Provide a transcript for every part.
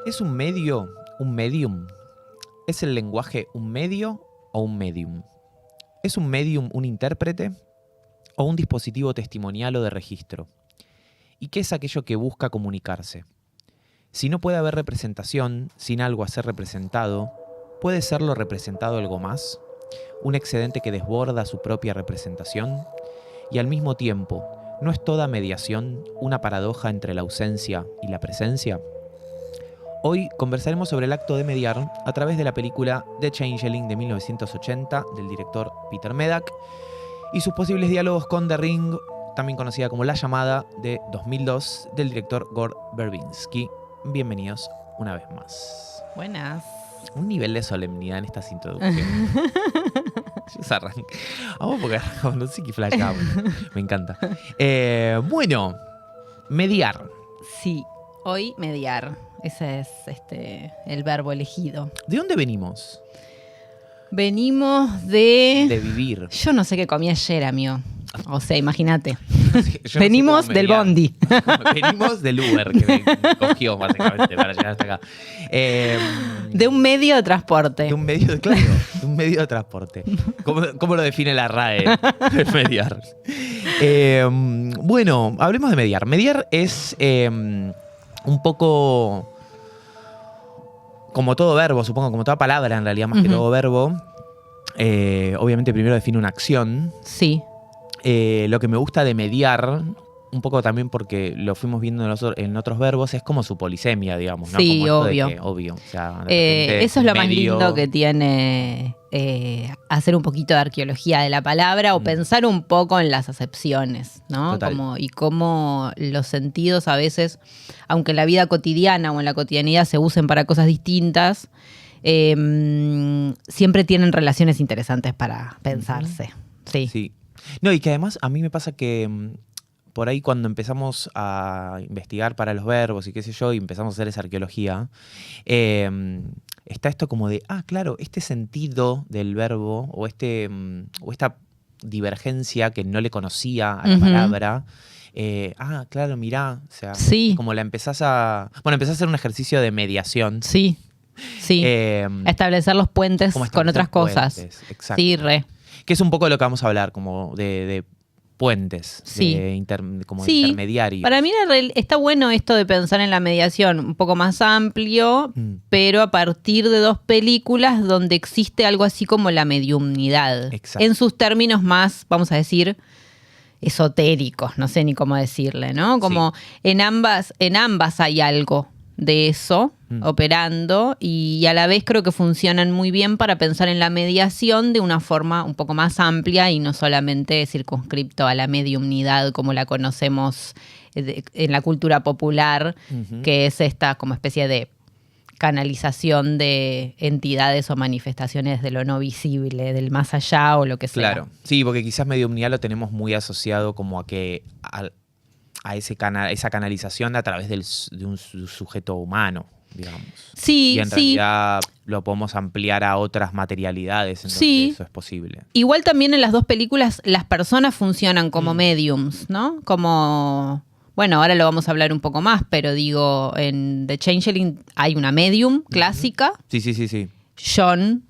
¿Es un medio un medium? ¿Es el lenguaje un medio o un medium? ¿Es un medium un intérprete o un dispositivo testimonial o de registro? ¿Y qué es aquello que busca comunicarse? Si no puede haber representación sin algo a ser representado, ¿puede ser lo representado algo más? ¿Un excedente que desborda su propia representación? Y al mismo tiempo, ¿no es toda mediación una paradoja entre la ausencia y la presencia? Hoy conversaremos sobre el acto de mediar a través de la película The Changeling de 1980 del director Peter Medak y sus posibles diálogos con The Ring, también conocida como La Llamada, de 2002 del director Gore Verbinski. Bienvenidos una vez más. Buenas. Un nivel de solemnidad en estas introducciones. Se arranca. Vamos porque no sé qué flashamos. Me encanta. Bueno, mediar. Sí, hoy mediar. Ese es el verbo elegido. ¿De dónde venimos? Venimos de... De vivir. Yo no sé qué comí ayer, amigo. O sea, imagínate. Yo Venimos no sé del cómo mediar. bondi. Venimos del Uber que me cogió básicamente para llegar hasta acá. De un medio de transporte. De un medio, claro, de un medio de transporte. ¿Cómo lo define la RAE? El mediar. Bueno, hablemos de mediar. Mediar es un poco como todo verbo, supongo, como toda palabra en realidad, más que todo verbo. Obviamente primero define una acción. Sí. Lo que me gusta de mediar, un poco también porque lo fuimos viendo en otros verbos, es como su polisemia, digamos, ¿no? Sí, como obvio. Obvio. O sea, de repente eso es lo más medio- lindo que tiene hacer un poquito de arqueología de la palabra o pensar un poco en las acepciones, ¿no? Total. Y cómo los sentidos a veces, aunque en la vida cotidiana o en la cotidianidad se usen para cosas distintas, siempre tienen relaciones interesantes para pensarse. Sí. Sí. No, y que además a mí me pasa que por ahí cuando empezamos a investigar para los verbos y qué sé yo, y empezamos a hacer esa arqueología, está esto como de, claro, este sentido del verbo o esta divergencia que no le conocía a la palabra. Claro, mirá, o sea, Sí. como la empezás a hacer un ejercicio de mediación. Sí. Sí. Establecer los puentes Como con establecer otras cosas. puentes, exacto. Sí, re. Que es un poco de lo que vamos a hablar, como de puentes, Sí. como Sí, intermediarios. Para mí está bueno esto de pensar en la mediación un poco más amplio, pero a partir de dos películas donde existe algo así como la mediumnidad. Exacto. En sus términos más, vamos a decir, esotéricos, no sé ni cómo decirle, ¿no? Como en ambas hay algo de eso operando y a la vez creo que funcionan muy bien para pensar en la mediación de una forma un poco más amplia y no solamente circunscripto a la mediumnidad como la conocemos en la cultura popular, que es esta como especie de canalización de entidades o manifestaciones de lo no visible, del más allá o lo que sea. Claro, sí, porque quizás mediumnidad lo tenemos muy asociado como a esa canalización a través de un sujeto humano, digamos. Sí, Y en realidad lo podemos ampliar a otras materialidades en donde eso es posible. Igual también en las dos películas las personas funcionan como mediums, ¿no? Como, bueno, ahora lo vamos a hablar un poco más, pero digo, en The Changeling hay una medium clásica. Sí. John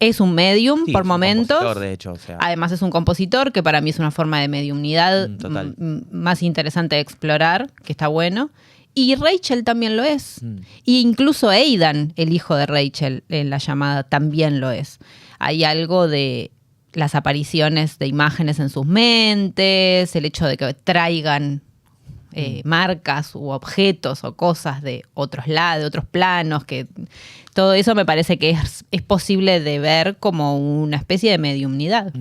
es un medium Sí, por es un momentos. compositor, de hecho, o sea. Además es un compositor, que para mí es una forma de mediumnidad Total. más interesante de explorar, que está bueno. Y Rachel también lo es. Y incluso Aidan, el hijo de Rachel en La Llamada, también lo es. Hay algo de las apariciones de imágenes en sus mentes, el hecho de que traigan marcas u objetos o cosas de otros lados, de otros planos, que todo eso me parece que es posible de ver como una especie de mediumnidad.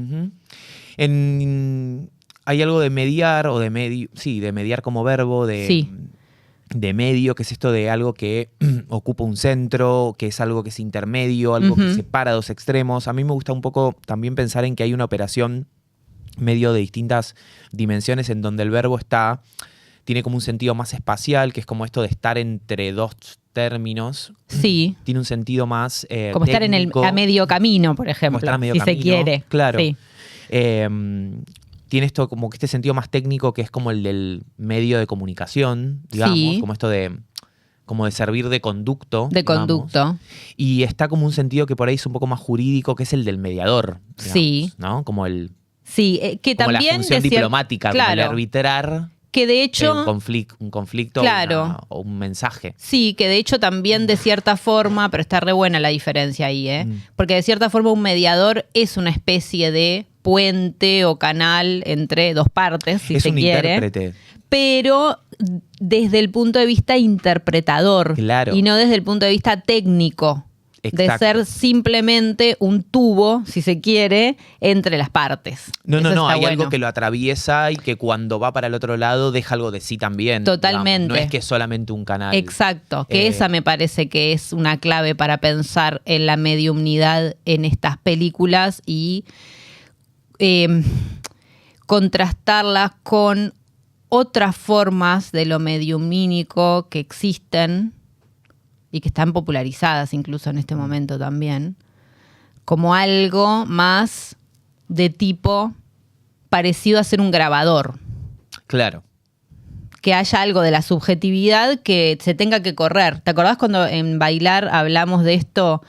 Hay algo de mediar o de mediar como verbo, de medio, que es esto de algo que ocupa un centro, que es algo que es intermedio, algo que separa dos extremos. A mí me gusta un poco también pensar en que hay una operación medio de distintas dimensiones en donde el verbo tiene como un sentido más espacial, que es como esto de estar entre dos términos. Sí. Tiene un sentido más como estar técnico, a medio camino, por ejemplo, estar a medio si camino, se quiere. claro. Sí. Tiene esto como que este sentido más técnico que es como el del medio de comunicación, digamos, Sí. como esto de como de servir de conducto. De digamos. conducto. Y está como un sentido que por ahí es un poco más jurídico, que es el del mediador. Digamos, Sí. ¿no? Como el Sí, que como también... la función diplomática, como el claro, arbitrar que de hecho... un conflicto Claro. o un mensaje. Sí, que de hecho también de cierta forma, pero está re buena la diferencia ahí, ¿eh? Porque de cierta forma un mediador es una especie de puente o canal entre dos partes, si es se un quiere. intérprete. Pero desde el punto de vista interpretador. Claro. Y no desde el punto de vista técnico. De Exacto. ser simplemente un tubo, si se quiere, entre las partes. No, Eso está hay bueno. algo que lo atraviesa y que cuando va para el otro lado deja algo de sí también. Totalmente. Digamos. No es que es solamente un canal. Exacto, que Eh, esa me parece que es una clave para pensar en la mediumnidad en estas películas y contrastarlas con otras formas de lo mediumínico que existen y que están popularizadas incluso en este momento también, como algo más de tipo parecido a ser un grabador. Claro. Que haya algo de la subjetividad que se tenga que correr. ¿Te acordás cuando en Bailar hablamos de esto?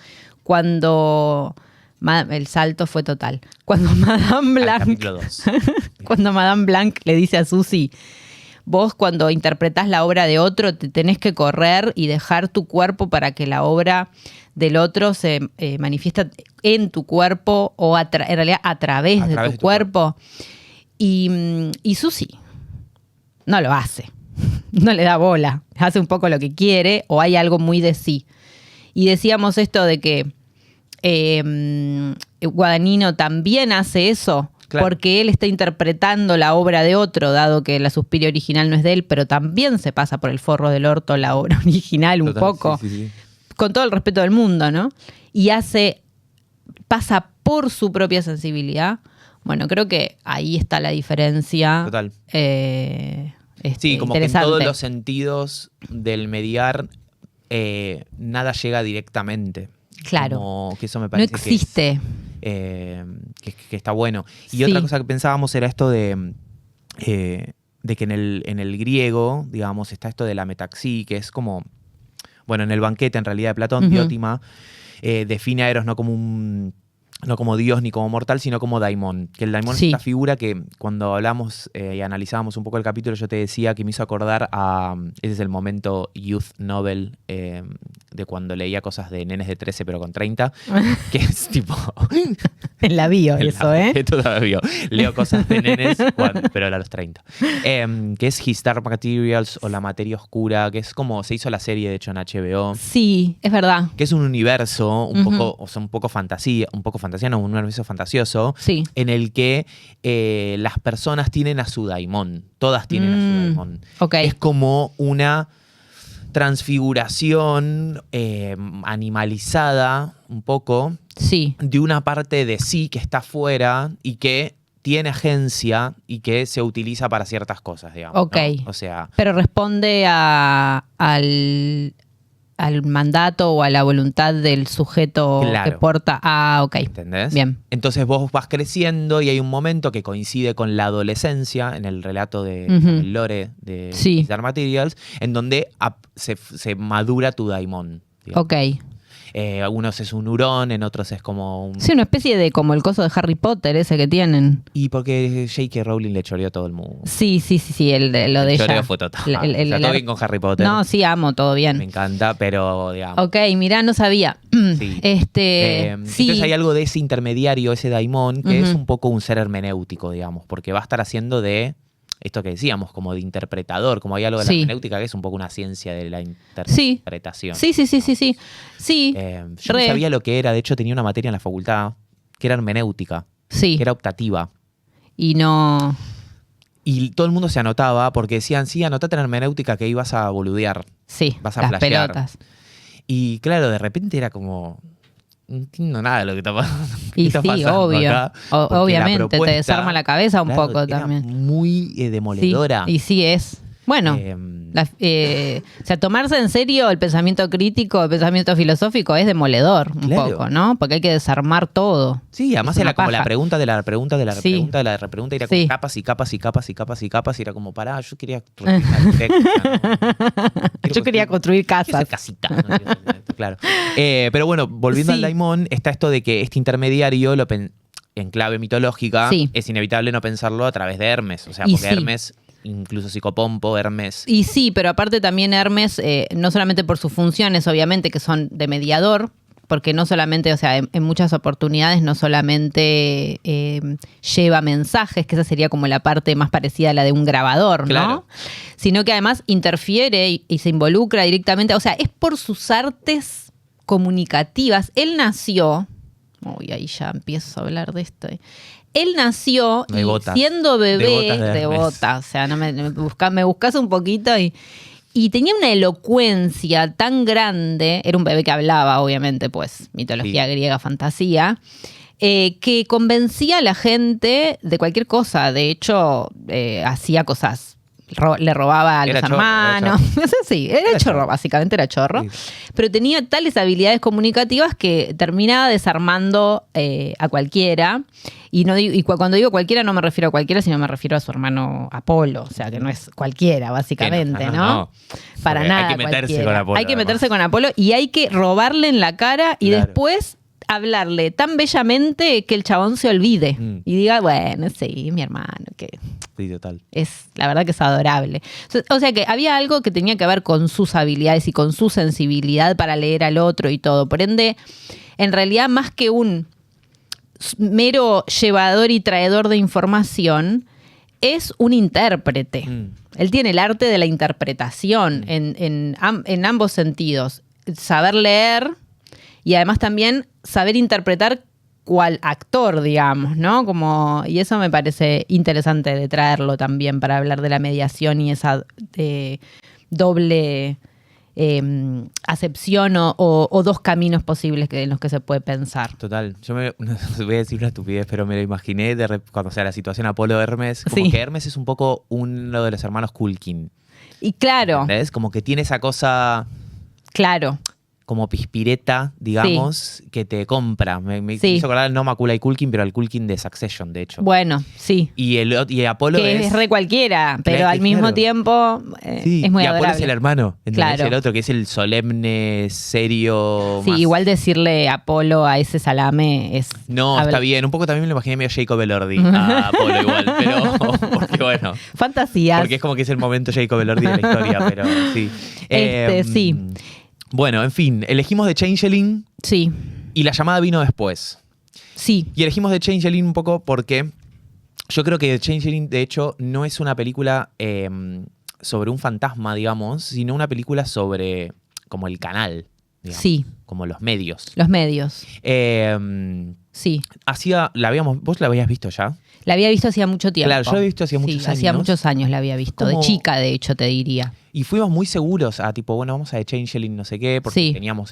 Cuando el salto fue total. Cuando Madame Al Blanc, capítulo 2. cuando Madame Blanc le dice a Susi, vos cuando interpretás la obra de otro te tenés que correr y dejar tu cuerpo para que la obra del otro se manifiesta en tu cuerpo o en realidad a través de tu cuerpo. Y Susi no lo hace, no le da bola, hace un poco lo que quiere o hay algo muy de sí. Y decíamos esto de que Guadagnino también hace eso, claro, porque él está interpretando la obra de otro, dado que la Suspiria original no es de él, pero también se pasa por el forro del orto la obra original un poco, sí. Con todo el respeto del mundo, ¿no? Y pasa por su propia sensibilidad. Bueno, creo que ahí está la diferencia. Total. Sí, como que en todos los sentidos del mediar nada llega directamente. Claro. Como que eso me parece no existe. Que está bueno. Y sí. Otra cosa que pensábamos era esto de que en el griego, digamos, está esto de la metaxí, que es como, bueno, en el banquete en realidad de Platón, Diótima define a Eros no como Dios ni como mortal, sino como daimón. Que el daimón es esta figura que cuando hablamos y analizábamos un poco el capítulo, yo te decía que me hizo acordar a... Ese es el momento youth novel de cuando leía cosas de nenes de 13 pero con 30, que es tipo... En la bio eso, ¿eh? Todavía leo cosas de nenes, pero a los 30. Que es His Dark Materials o La Materia Oscura, que es como se hizo la serie, de hecho, en HBO. Sí, es verdad. Que es un universo un poco, o sea, un poco fantasía, un universo fantasioso, en el que las personas tienen a su daimón. Todas tienen a su daimón. Okay. Es como una transfiguración animalizada, un poco, de una parte de sí que está afuera y que tiene agencia y que se utiliza para ciertas cosas, digamos. Okay. ¿no? O sea, pero responde al mandato o a la voluntad del sujeto que porta. Ah, ok. ¿Entendés? Bien. Entonces vos vas creciendo y hay un momento que coincide con la adolescencia, en el relato de el lore de Dark Materials, en donde se madura tu daimón. Digamos. Ok. Algunos es un hurón, en otros es como un... Sí, una especie de como el coso de Harry Potter ese que tienen. Y porque J.K. Rowling le choreó a todo el mundo. Sí, lo de ella. El choreo fue total. Todo bien con Harry Potter. No, sí, amo, todo bien. Me encanta, pero digamos... Ok, mirá, no sabía. Sí. Entonces hay algo de ese intermediario, ese daimón, que es un poco un ser hermenéutico, digamos, porque va a estar haciendo de... Esto que decíamos, como de interpretador, como hay algo de la hermenéutica que es un poco una ciencia de la interpretación. Sí. Yo no sabía lo que era, de hecho tenía una materia en la facultad que era hermenéutica, que era optativa. Y no... Y todo el mundo se anotaba porque decían, sí, anotate en hermenéutica que ibas a boludear. Sí, vas a las flashear. Pelotas. Y claro, de repente era como... No entiendo nada de lo que está pasando. Y sí, obvio. Acá, obviamente, te desarma la cabeza un poco también. Muy demoledora. Sí, y sí es. Bueno, o sea, tomarse en serio el pensamiento crítico, el pensamiento filosófico es demoledor un poco, ¿no? Porque hay que desarmar todo. Sí, además era como la pregunta de la pregunta de la Sí. pregunta de la repregunta, era como capas y capas y capas y capas y capas, y era como, pará, yo quería Yo quería construir quiero casas. hacer casita, ¿no? Claro. Pero bueno, volviendo al daimón, está esto de que este intermediario, en clave mitológica, es inevitable no pensarlo a través de Hermes. O sea, porque Hermes, incluso Psicopompo, Hermes. Y sí, pero aparte también Hermes, no solamente por sus funciones, obviamente, que son de mediador, porque no solamente, o sea, en muchas oportunidades no solamente lleva mensajes, que esa sería como la parte más parecida a la de un grabador, ¿no? Claro. Sino que además interfiere y se involucra directamente, o sea, es por sus artes comunicativas. Él nació, uy, ahí ya empiezo a hablar de esto. Él nació de botas, siendo bebé de botas, o sea, no me buscas un poquito y tenía una elocuencia tan grande, era un bebé que hablaba, obviamente, pues, mitología griega, fantasía, que convencía a la gente de cualquier cosa. De hecho, hacía cosas, le robaba a los hermanos. Sí, era chorro, básicamente era chorro. Sí. Pero tenía tales habilidades comunicativas que terminaba desarmando a cualquiera. Y cuando digo cualquiera, no me refiero a cualquiera, sino me refiero a su hermano Apolo. O sea, que no es cualquiera, básicamente, ¿no? Para nada. Hay que meterse con Apolo. Hay que meterse con Apolo y hay que robarle en la cara y después hablarle tan bellamente que el chabón se olvide y diga, bueno, sí, mi hermano, que sí, total. La verdad que es adorable. O sea que había algo que tenía que ver con sus habilidades y con su sensibilidad para leer al otro y todo. Por ende, en realidad, más que un mero llevador y traidor de información, es un intérprete. Él tiene el arte de la interpretación en ambos sentidos. Saber leer y además también saber interpretar cual actor, digamos, ¿no? Y eso me parece interesante de traerlo también para hablar de la mediación y esa doble acepción o dos caminos posibles en los que se puede pensar. Total. Yo voy a decir una estupidez, pero me lo imaginé cuando sea la situación Apolo-Hermes, como que Hermes es un poco uno de los hermanos Culkin. Y claro. ¿Entendés? Como que tiene esa cosa... Claro. Como pispireta, digamos, que te compra. Me hizo acordar no Macaulay Culkin, pero al Culkin de Succession, de hecho. Bueno, sí. Y Apolo que es re cualquiera, pero al mismo tiempo es muy adorable. Y Apolo es el hermano, claro. El otro, que es el solemne, serio. Sí, igual decirle Apolo a ese salame es... No, está bien. Un poco también me lo imaginé medio Jacob Elordi a Apolo igual, pero porque bueno. Fantasías. Porque es como que es el momento Jacob Elordi de la historia, pero sí. Sí. Bueno, en fin, elegimos The Changeling. Sí. Y la llamada vino después. Sí. Y elegimos The Changeling un poco porque yo creo que The Changeling, de hecho, no es una película sobre un fantasma, digamos, sino una película sobre como el canal, digamos. Sí. Como los medios. Los medios. Sí. ¿Vos la habías visto ya? La había visto hacía mucho tiempo. Claro, yo la había visto hacía muchos años. Hacía muchos años la había visto. De chica, de hecho, te diría. Y fuimos muy seguros a tipo, bueno, vamos a The Changeling, no sé qué, porque teníamos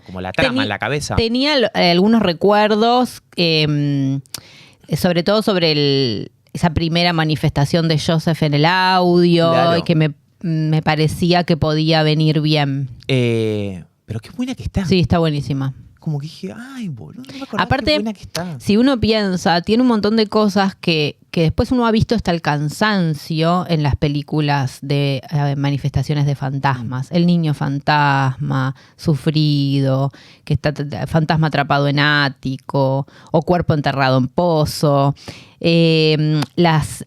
como la trama en la cabeza. Tenía algunos recuerdos, sobre todo sobre esa primera manifestación de Joseph en el audio, claro. Y que me parecía que podía venir bien. Pero qué buena que está. Sí, está buenísima. Como que dije, ay, boludo, no me acordaba. Aparte, qué buena que está. Si uno piensa, tiene un montón de cosas que después uno ha visto hasta el cansancio en las películas de manifestaciones de fantasmas. El niño fantasma, sufrido, que está fantasma atrapado en ático, o cuerpo enterrado en pozo. Las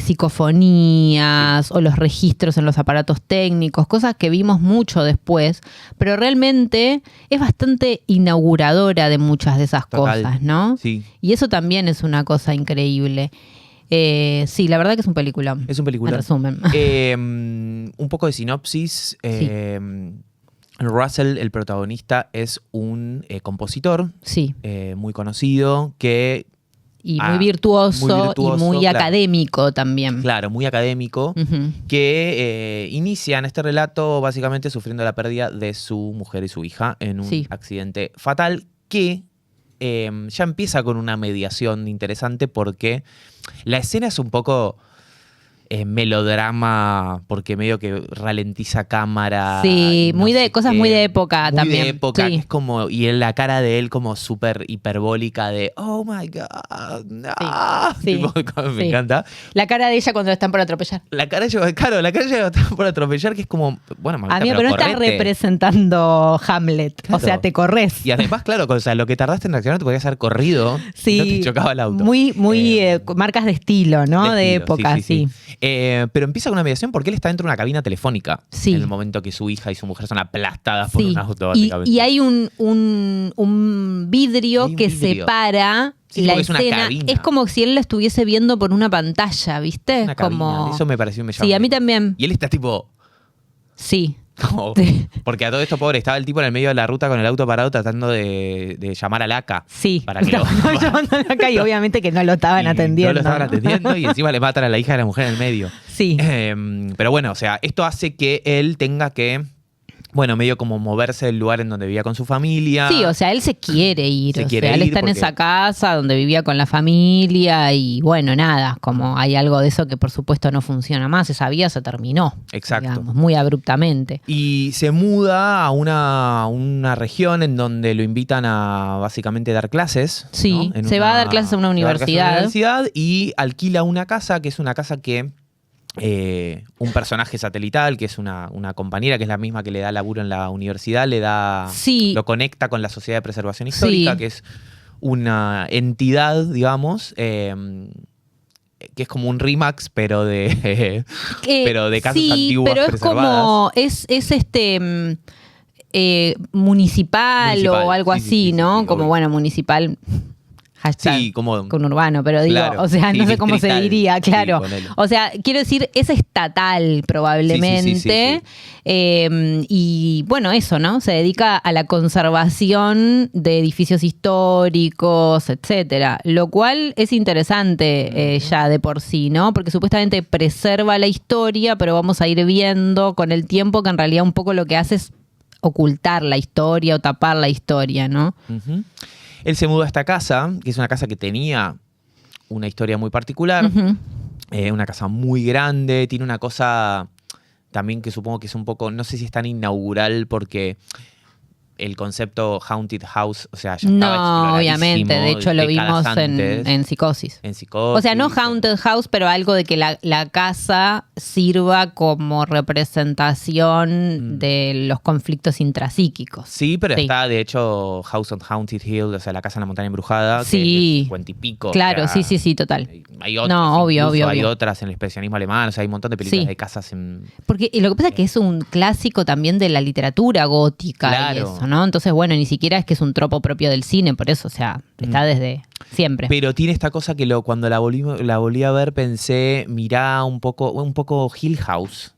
psicofonías o los registros en los aparatos técnicos, cosas que vimos mucho después, pero realmente es bastante inauguradora de muchas de esas cosas, ¿no? Sí. Y eso también es una cosa increíble. Sí, la verdad que es un peliculón. Es un peliculón. En resumen. Un poco de sinopsis. Sí. Russell, el protagonista, es un compositor muy conocido que... Y muy virtuoso y muy académico también. Claro, muy académico, que inicia en este relato básicamente sufriendo la pérdida de su mujer y su hija en un accidente fatal que ya empieza con una mediación interesante porque la escena es un poco... melodrama, porque medio que ralentiza cámara. Sí, no sé cosas qué. muy de época Muy también. de época, Sí. que es como, y en la cara de él como súper hiperbólica de, oh my God, no. Sí, Tipo, me sí. encanta. La cara de ella cuando la están por atropellar. La cara de claro, la cara de ella está por atropellar, que es como, bueno, mamita, Amigo, pero no estás correte. representando Hamlet. Claro. O sea, te corres. Y además, claro, o sea, lo que tardaste en reaccionar te podías haber corrido Sí, y no te chocaba el auto. muy marcas de estilo, ¿no? De estilo, época, sí. Pero empieza con una mediación porque él está dentro de una cabina telefónica. Sí. En el momento que su hija y su mujer son aplastadas por Sí. un auto, Y básicamente. hay un vidrio Hay un que vidrio. separa Sí, la porque es una escena. cabina. Es como si él la estuviese viendo por una pantalla, ¿viste? Una cabina. Como... Eso me pareció, me llamó. Sí, a mí también. Y él está tipo... Sí. como- Sí. Porque a todo esto, pobre, estaba el tipo en el medio de la ruta con el auto parado tratando de llamar al ACA. Sí. Para que lo... Estaban llamando a la calle, obviamente que no lo estaban Y atendiendo. No lo estaban atendiendo y encima le matan a la hija de la mujer en el medio. Sí. Pero bueno, o sea, esto hace que él tenga que, bueno, medio como moverse del lugar en donde vivía con su familia. Sí, o sea, él se quiere ir. Se o quiere sea, él ir está en porque- esa casa donde vivía con la familia y bueno, nada, como hay algo de eso que por supuesto no funciona más. Esa vida se terminó. Exacto. Digamos, muy abruptamente. Y se muda a una región en donde lo invitan a básicamente dar clases. Sí, ¿no? se va a dar clases a una se va a dar clases a una universidad. universidad y alquila una casa, que es una casa que un personaje satelital, que es una compañera, que es la misma que le da laburo en la universidad, Sí. lo conecta con la Sociedad de Preservación Histórica, Sí. que es una entidad, digamos, que es como un RIMAX, pero de pero de casas sí, antiguas pero es preservadas. como, es municipal Municipal, o algo sí, así, sí, sí, ¿no? sí, Como obvio. bueno, municipal. Hashtag Sí, como... con urbano, pero digo, Claro, o sea, sí, no sé cómo se distrital, diría, sí, claro. ponele. O sea, quiero decir, es estatal probablemente. Sí. Y bueno, eso, ¿no? Se dedica a la conservación de edificios históricos, etcétera. Lo cual es interesante ya de por sí, ¿no? Porque supuestamente preserva la historia, pero vamos a ir viendo con el tiempo que en realidad un poco lo que hace es ocultar la historia o tapar la historia, ¿no? Ujú. Él se mudó a esta casa, que es una casa que tenía una historia muy particular, Ujú. una casa muy grande, tiene una cosa también que supongo que es un poco, no sé si es tan inaugural porque el concepto Haunted House, o sea, ya estaba No, obviamente. exploradísimo De hecho, lo décadas vimos antes, en Psicosis. en Psicosis. O sea, no Haunted House, pero algo de que la casa sirva como representación de los conflictos intrapsíquicos. Sí, pero Sí. está, de hecho, House on Haunted Hill, o sea, la casa en la montaña embrujada, Sí. que es 50 y pico. Claro, o sea, sí, total. Hay otras, No, obvio, incluso obvio, hay obvio. otras en el expresionismo alemán, o sea, hay un montón de películas Sí. de casas en... Porque lo que pasa es que es un clásico también de la literatura gótica y Claro. eso, ¿no? Entonces, bueno, ni siquiera es que es un tropo propio del cine, por eso, o sea, está desde siempre. Pero tiene esta cosa que cuando la volví a ver pensé, mirá un poco Hill House,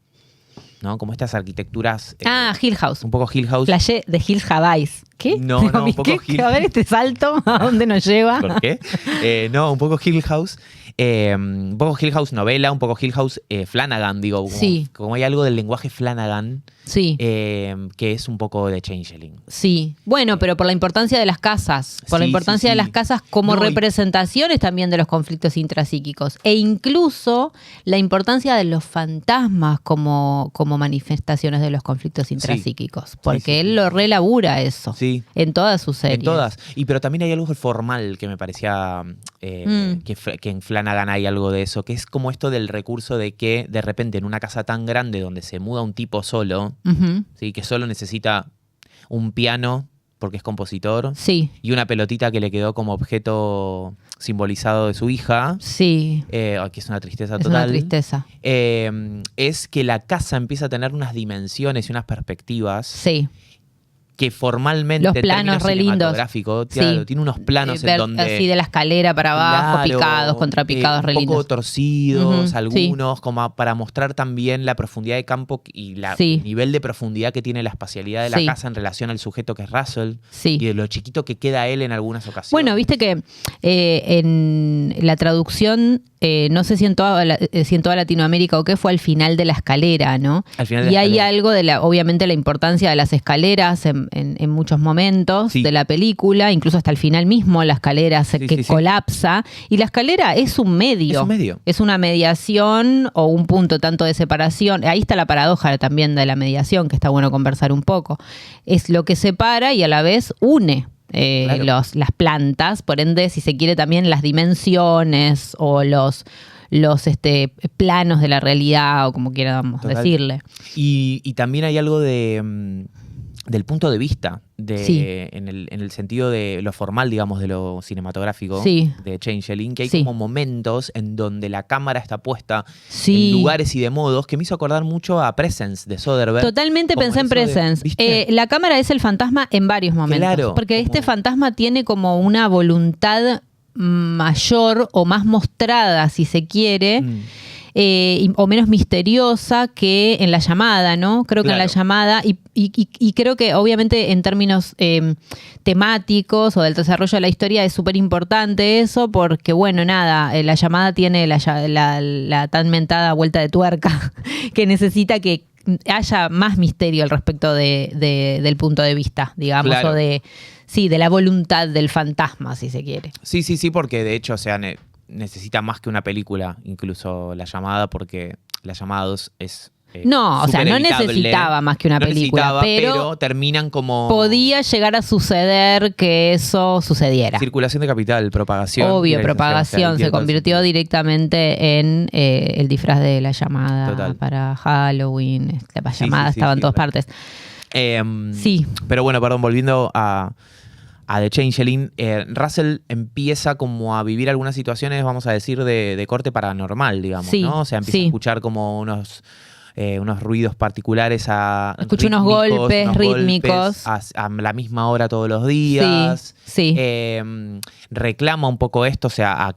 ¿no? Como estas arquitecturas... Hill House. un poco Hill House. Flashé de Hills Havais. ¿Qué? No, Digo, un poco ¿qué? Hill- A ver este salto, ¿a dónde nos lleva? ¿Por qué? No, un poco Hill House. Un poco Hill House novela, un poco Hill House Flanagan, digo. Como, Sí. como hay algo del lenguaje Flanagan Sí, que es un poco de Changeling. sí. Bueno, pero por la importancia de las casas, por la Sí, importancia sí, de sí. las casas como No, y- representaciones también de los conflictos intrapsíquicos e incluso la importancia de los fantasmas como manifestaciones de los conflictos intrapsíquicos, porque sí, él sí. lo relabura eso Sí. en todas sus series. En todas. Pero también hay algo formal que me parecía que en Flanagan hay algo de eso, que es como esto del recurso de que de repente en una casa tan grande donde se muda un tipo solo, Ujú. ¿sí? Que solo necesita un piano porque es compositor Sí, y una pelotita que le quedó como objeto simbolizado de su hija, sí. que es una tristeza Es total. una tristeza. Es que la casa empieza a tener unas dimensiones y unas perspectivas Sí. que formalmente Los en planos términos re lindos. cinematográficos, claro, Sí. tiene unos planos en Ver donde así de la escalera para abajo, claro, picados, contrapicados, re un poco lindos. torcidos, Ujú, algunos, como para mostrar también la profundidad de campo y Sí. el nivel de profundidad que tiene la espacialidad de la Sí. casa en relación al sujeto que es Russell Sí. y de lo chiquito que queda él en algunas ocasiones. Bueno, viste que en la traducción, no sé si en toda Latinoamérica o qué, fue al final de la escalera, ¿no? Al final de y la hay escalera. algo de obviamente la importancia de las escaleras en muchos momentos Sí. de la película, incluso hasta el final mismo, la escalera Sí. colapsa. Y la escalera es un medio. Es un medio. Es una mediación o un punto tanto de separación. Ahí está la paradoja también de la mediación, que está bueno conversar un poco. Es lo que separa y a la vez une. Claro. Las plantas, por ende, si se quiere, también las dimensiones o los planos de la realidad, o como quieramos Total. decirle. Y también hay algo del punto de vista, Sí. en el sentido de lo formal, digamos, de lo cinematográfico Sí. de Changeling, que hay Sí. como momentos en donde la cámara está puesta Sí. en lugares y de modos que me hizo acordar mucho a Presence de Soderbergh. Totalmente Como pensé en eso de- Presence. ¿viste? La cámara es el fantasma en varios momentos. Claro, Porque como- este fantasma tiene como una voluntad mayor o más mostrada, si se quiere, Mm. o menos misteriosa que en La Llamada, ¿no? Creo que en La Claro. Llamada, y creo que obviamente en términos temáticos o del desarrollo de la historia es súper importante eso, porque bueno, nada, La Llamada tiene la tan mentada vuelta de tuerca que necesita que haya más misterio al respecto del punto de vista, digamos, Claro. o de la voluntad del fantasma, si se quiere. Sí, porque de hecho, o sea, necesita más que una película, incluso La Llamada, porque La Llamada 2 es No, o sea, súper no evitable. necesitaba más que una No película, necesitaba, pero terminan como podía llegar a suceder que eso sucediera. circulación de capital, propagación. Obvio, viralización, propagación. o sea, Se tiene todo el convirtió sentido. directamente en el disfraz de La Llamada Total. para Halloween. La Sí, Llamada sí, estaba en sí, todas claro. partes. Em, Sí. Pero bueno, perdón, volviendo a The Changeling, Russell empieza como a vivir algunas situaciones, vamos a decir, de corte paranormal, digamos, Sí, ¿no? O sea, empieza sí. a escuchar como unos ruidos particulares Escucho unos golpes rítmicos. a la misma hora todos los días. Sí. Reclama un poco esto, o sea, a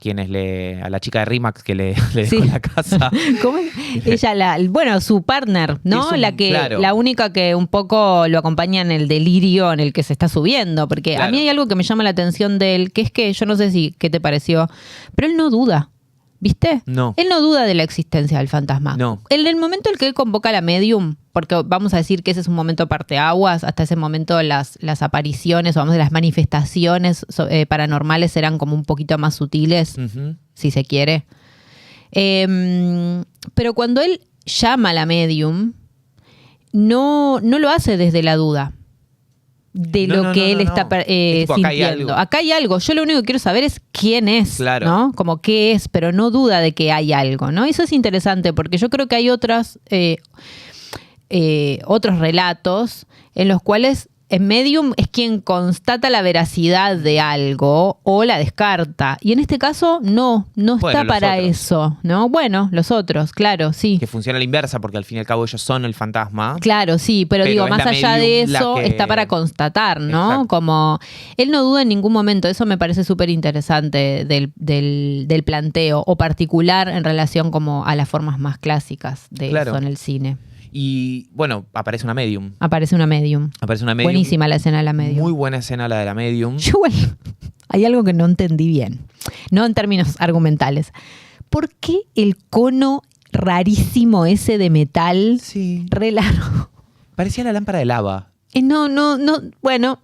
la chica de Rimax que le dejó Sí. la casa. ¿Cómo es? Ella, su partner, ¿no? Es claro. La única que un poco lo acompaña en el delirio en el que se está subiendo. Porque a Claro. mí hay algo que me llama la atención de él, que es que yo no sé qué te pareció, pero él no duda. ¿Viste? No. Él no duda de la existencia del fantasma. No. En el momento en el que él convoca a la medium, porque vamos a decir que ese es un momento parteaguas, hasta ese momento las apariciones o vamos a decir, las manifestaciones paranormales eran como un poquito más sutiles, Ujú. si se quiere. Pero cuando él llama a la medium, no lo hace desde la duda de lo que él está Es tipo, acá hay sintiendo. algo. Acá hay algo. Yo lo único que quiero saber es quién es, Claro. ¿no? Como qué es, pero no duda de que hay algo, ¿no? Eso es interesante porque yo creo que hay otros relatos en los cuales el medium es quien constata la veracidad de algo o la descarta. Y en este caso no Bueno, está los para otros. eso, ¿no? Bueno, los otros, claro, sí. Que funciona a la inversa, porque al fin y al cabo ellos son el fantasma. Claro, sí, pero Pero digo, es más la allá de medium la eso, que- está para constatar, ¿no? Exacto. Como él no duda en ningún momento, eso me parece súper interesante del planteo, o particular en relación como a las formas más clásicas de Claro. eso en el cine. Y bueno, aparece una medium. Aparece una medium. Aparece una medium. Buenísima la escena de la medium. Muy buena escena la de la medium. Yo igual, hay algo que no entendí bien, no en términos argumentales. ¿Por qué el cono rarísimo ese de metal, Sí. re largo? Parecía la lámpara de lava. No, bueno,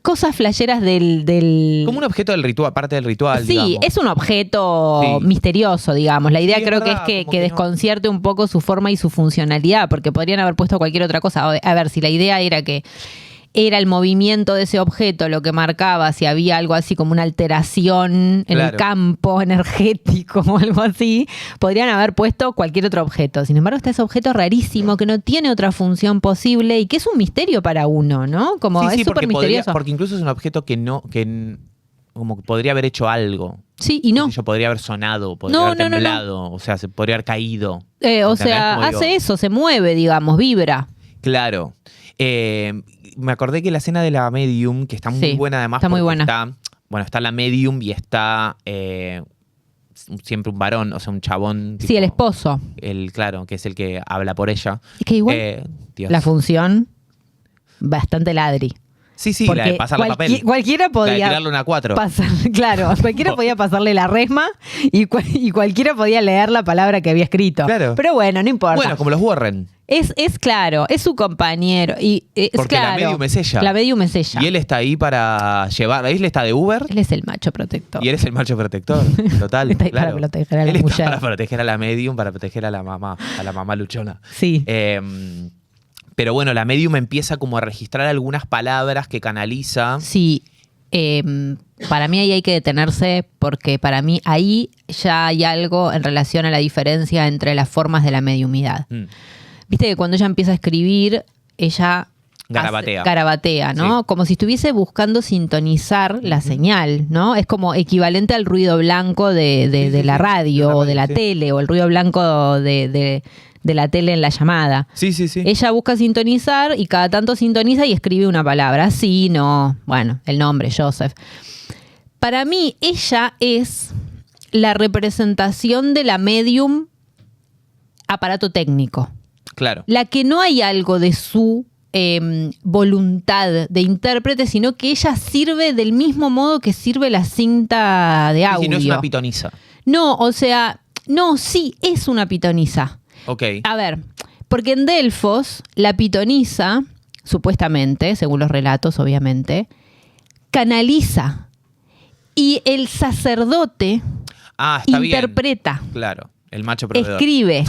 cosas flasheras del... Como un objeto del ritual, parte del ritual, Sí, digamos. es un objeto Sí. misterioso, digamos. La idea Sí, es creo verdad, que es como que que no. desconcierte un poco su forma y su funcionalidad, porque podrían haber puesto cualquier otra cosa. A ver, si la idea era que era el movimiento de ese objeto lo que marcaba si había algo así como una alteración en el Claro. campo energético o algo así, podrían haber puesto cualquier otro objeto. Sin embargo, está ese objeto rarísimo que no tiene otra función posible y que es un misterio para uno, ¿no? Como Sí, es súper porque misterioso. porque incluso es un objeto como que podría haber hecho algo. Sí, y no. Yo podría haber sonado, podría No, haber no, no, no. temblado, o sea, se podría haber caído. O ¿Entendés? sea, Como digo, hace eso, se mueve, digamos, vibra. Claro. Me acordé que la escena de la medium, que está muy Sí, buena además, está muy porque buena. está la medium y está siempre un varón, o sea, un chabón. Sí, tipo, el esposo. Claro, que es el que habla por ella. Es que igual Dios. la función, bastante ladri. Sí, la de pasarle papel. Cualquiera podía La de tirarle una 4. Claro, cualquiera podía pasarle la resma y cualquiera podía leer la palabra que había escrito. Claro. Pero bueno, no importa. Bueno, como los Warren. Es claro, es su compañero. Y es Porque claro, la medium es ella. La medium es ella. Y él está ahí para llevar. Él está de Uber. Él es el macho protector. Y él es el macho protector. Total. Está ahí claro. para proteger a la él mujer. está para proteger a la medium, para proteger a la mamá luchona. Sí. Pero bueno, la medium empieza como a registrar algunas palabras que canaliza. Sí. Para mí ahí hay que detenerse porque para mí ahí ya hay algo en relación a la diferencia entre las formas de la mediumidad. Viste que cuando ella empieza a escribir, ella garabatea, ¿no? Sí. Como si estuviese buscando sintonizar la señal, ¿no? Es como equivalente al ruido blanco de la radio o de la tele, o el ruido blanco de la tele en la llamada. Sí. Ella busca sintonizar y cada tanto sintoniza y escribe una palabra. Sí, no. Bueno, el nombre, Joseph. Para mí, ella es la representación de la medium aparato técnico. Claro. La que no hay algo de su voluntad de intérprete, sino que ella sirve del mismo modo que sirve la cinta de audio. Y no es una pitonisa. No, o sea, no, sí, es una pitonisa. Ok. A ver, porque en Delfos, la pitonisa, supuestamente, según los relatos, obviamente, canaliza. Y el sacerdote está interpreta. Bien. Claro, el macho proveedor. Escribe.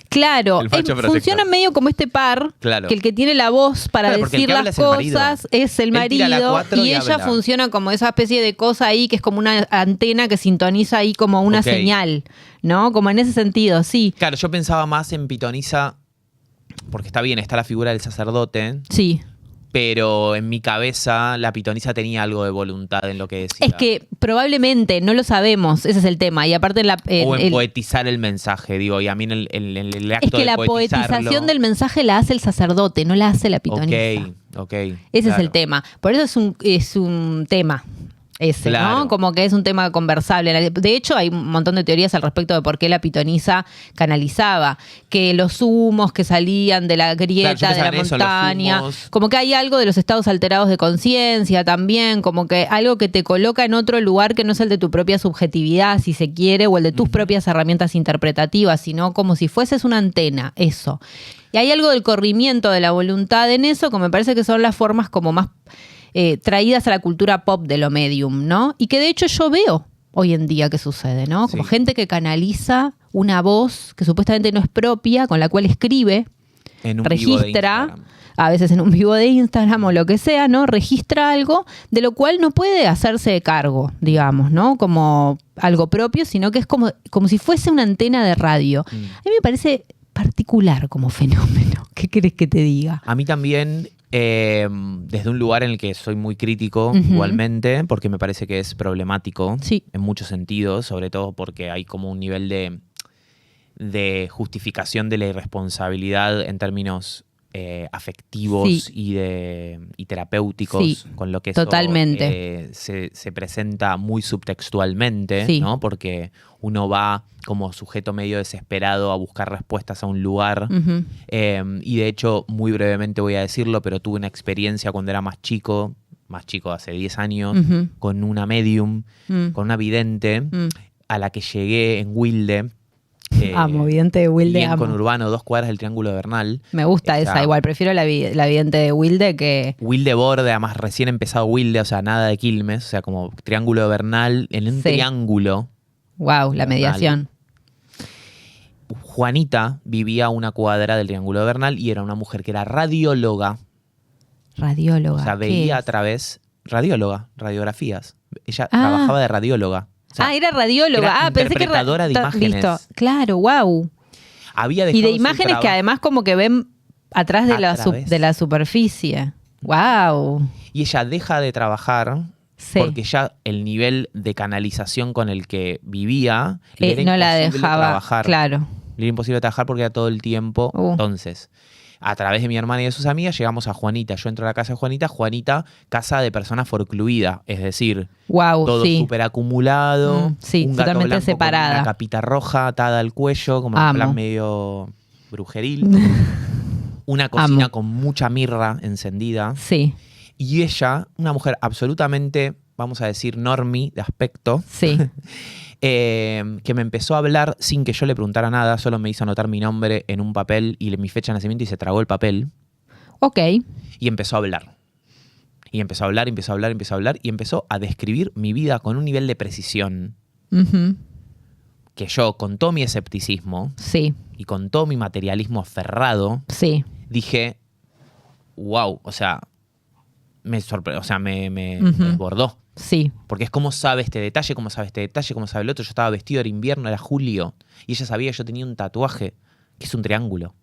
Claro, funciona medio como este par, claro. Que el que tiene la voz para decir las cosas es el marido y ella funciona como esa especie de cosa ahí que es como una antena que sintoniza ahí como una señal, ¿no? Como en ese sentido, sí. Claro, yo pensaba más en pitonisa, porque está bien, está la figura del sacerdote. Sí. Pero en mi cabeza la pitonisa tenía algo de voluntad en lo que decía. Es que probablemente, no lo sabemos, ese es el tema. Y aparte o en poetizar el mensaje, digo, y a mí en el acto de es que la poetización del mensaje la hace el sacerdote, no la hace la pitonisa. Ok. Ese es el tema. Por eso es un tema. Ese, claro. ¿no? Como que es un tema conversable. De hecho, hay un montón de teorías al respecto de por qué la pitonisa canalizaba. Que los humos que salían de la grieta, de la montaña. Como que hay algo de los estados alterados de conciencia también. Como que algo que te coloca en otro lugar que no es el de tu propia subjetividad, si se quiere, o el de tus propias herramientas interpretativas, sino como si fueses una antena, eso. Y hay algo del corrimiento de la voluntad en eso, que me parece que son las formas como más traídas a la cultura pop de lo medium, ¿no? Y que de hecho yo veo hoy en día que sucede, ¿no? Como gente que canaliza una voz que supuestamente no es propia, con la cual escribe, en un registra, a veces en un vivo de Instagram o lo que sea, ¿no? Registra algo de lo cual no puede hacerse cargo, digamos, ¿no? Como algo propio, sino que es como si fuese una antena de radio. A mí me parece particular como fenómeno. ¿Qué querés que te diga? A mí también, desde un lugar en el que soy muy crítico, igualmente, porque me parece que es problemático en muchos sentidos, sobre todo porque hay como un nivel de justificación de la irresponsabilidad en términos afectivos y terapéuticos, con lo que eso totalmente. Se presenta muy subtextualmente, ¿no? Porque uno va como sujeto medio desesperado a buscar respuestas a un lugar. Y de hecho, muy brevemente voy a decirlo, pero tuve una experiencia cuando era más chico, hace 10 años, con una medium, con una vidente, a la que llegué en Wilde. Amo, vidente de Wilde, en amo. Conurbano, 2 cuadras del Triángulo de Bernal. Me gusta esa igual, prefiero la vidente de Wilde que... Wilde Borde, además recién empezado Wilde, o sea, nada de Quilmes, o sea, como Triángulo de Bernal, en un triángulo. Wow, la mediación. Juanita vivía a 1 cuadra del Triángulo de Bernal y era una mujer que era radióloga. Radióloga. O sea, veía a través... Radiografías. Ella trabajaba de radióloga. O sea, era radióloga. Pensé que interpretadora de imágenes. Listo. Claro, wow. Había y de imágenes que además como que ven atrás de la superficie. Wow. Y ella deja de trabajar porque ya el nivel de canalización con el que vivía le era no la imposible dejaba trabajar. Claro. Le era imposible trabajar porque era todo el tiempo. Entonces, a través de mi hermana y de sus amigas llegamos a Juanita. Yo entro a la casa de Juanita, casa de persona forcluida, es decir, todo súper acumulado, un gato totalmente blanco separada, con una capita roja atada al cuello, como en plan medio brujeril. Una cocina con mucha mirra encendida. Sí. Y ella, una mujer absolutamente, vamos a decir, normie de aspecto, Sí. que me empezó a hablar sin que yo le preguntara nada, solo me hizo anotar mi nombre en un papel y mi fecha de nacimiento y se tragó el papel. Ok. Y empezó a hablar. Y empezó a hablar, empezó a hablar, empezó a hablar y empezó a describir mi vida con un nivel de precisión Ujú. que yo, con todo mi escepticismo Sí, y con todo mi materialismo aferrado, sí. dije, wow, o sea, me sorprendió, o sea, me Ujú. desbordó. Sí. Porque es cómo sabe este detalle, cómo sabe este detalle, cómo sabe el otro. Yo estaba vestido, era invierno, era julio, y ella sabía que yo tenía un tatuaje, que es un triángulo.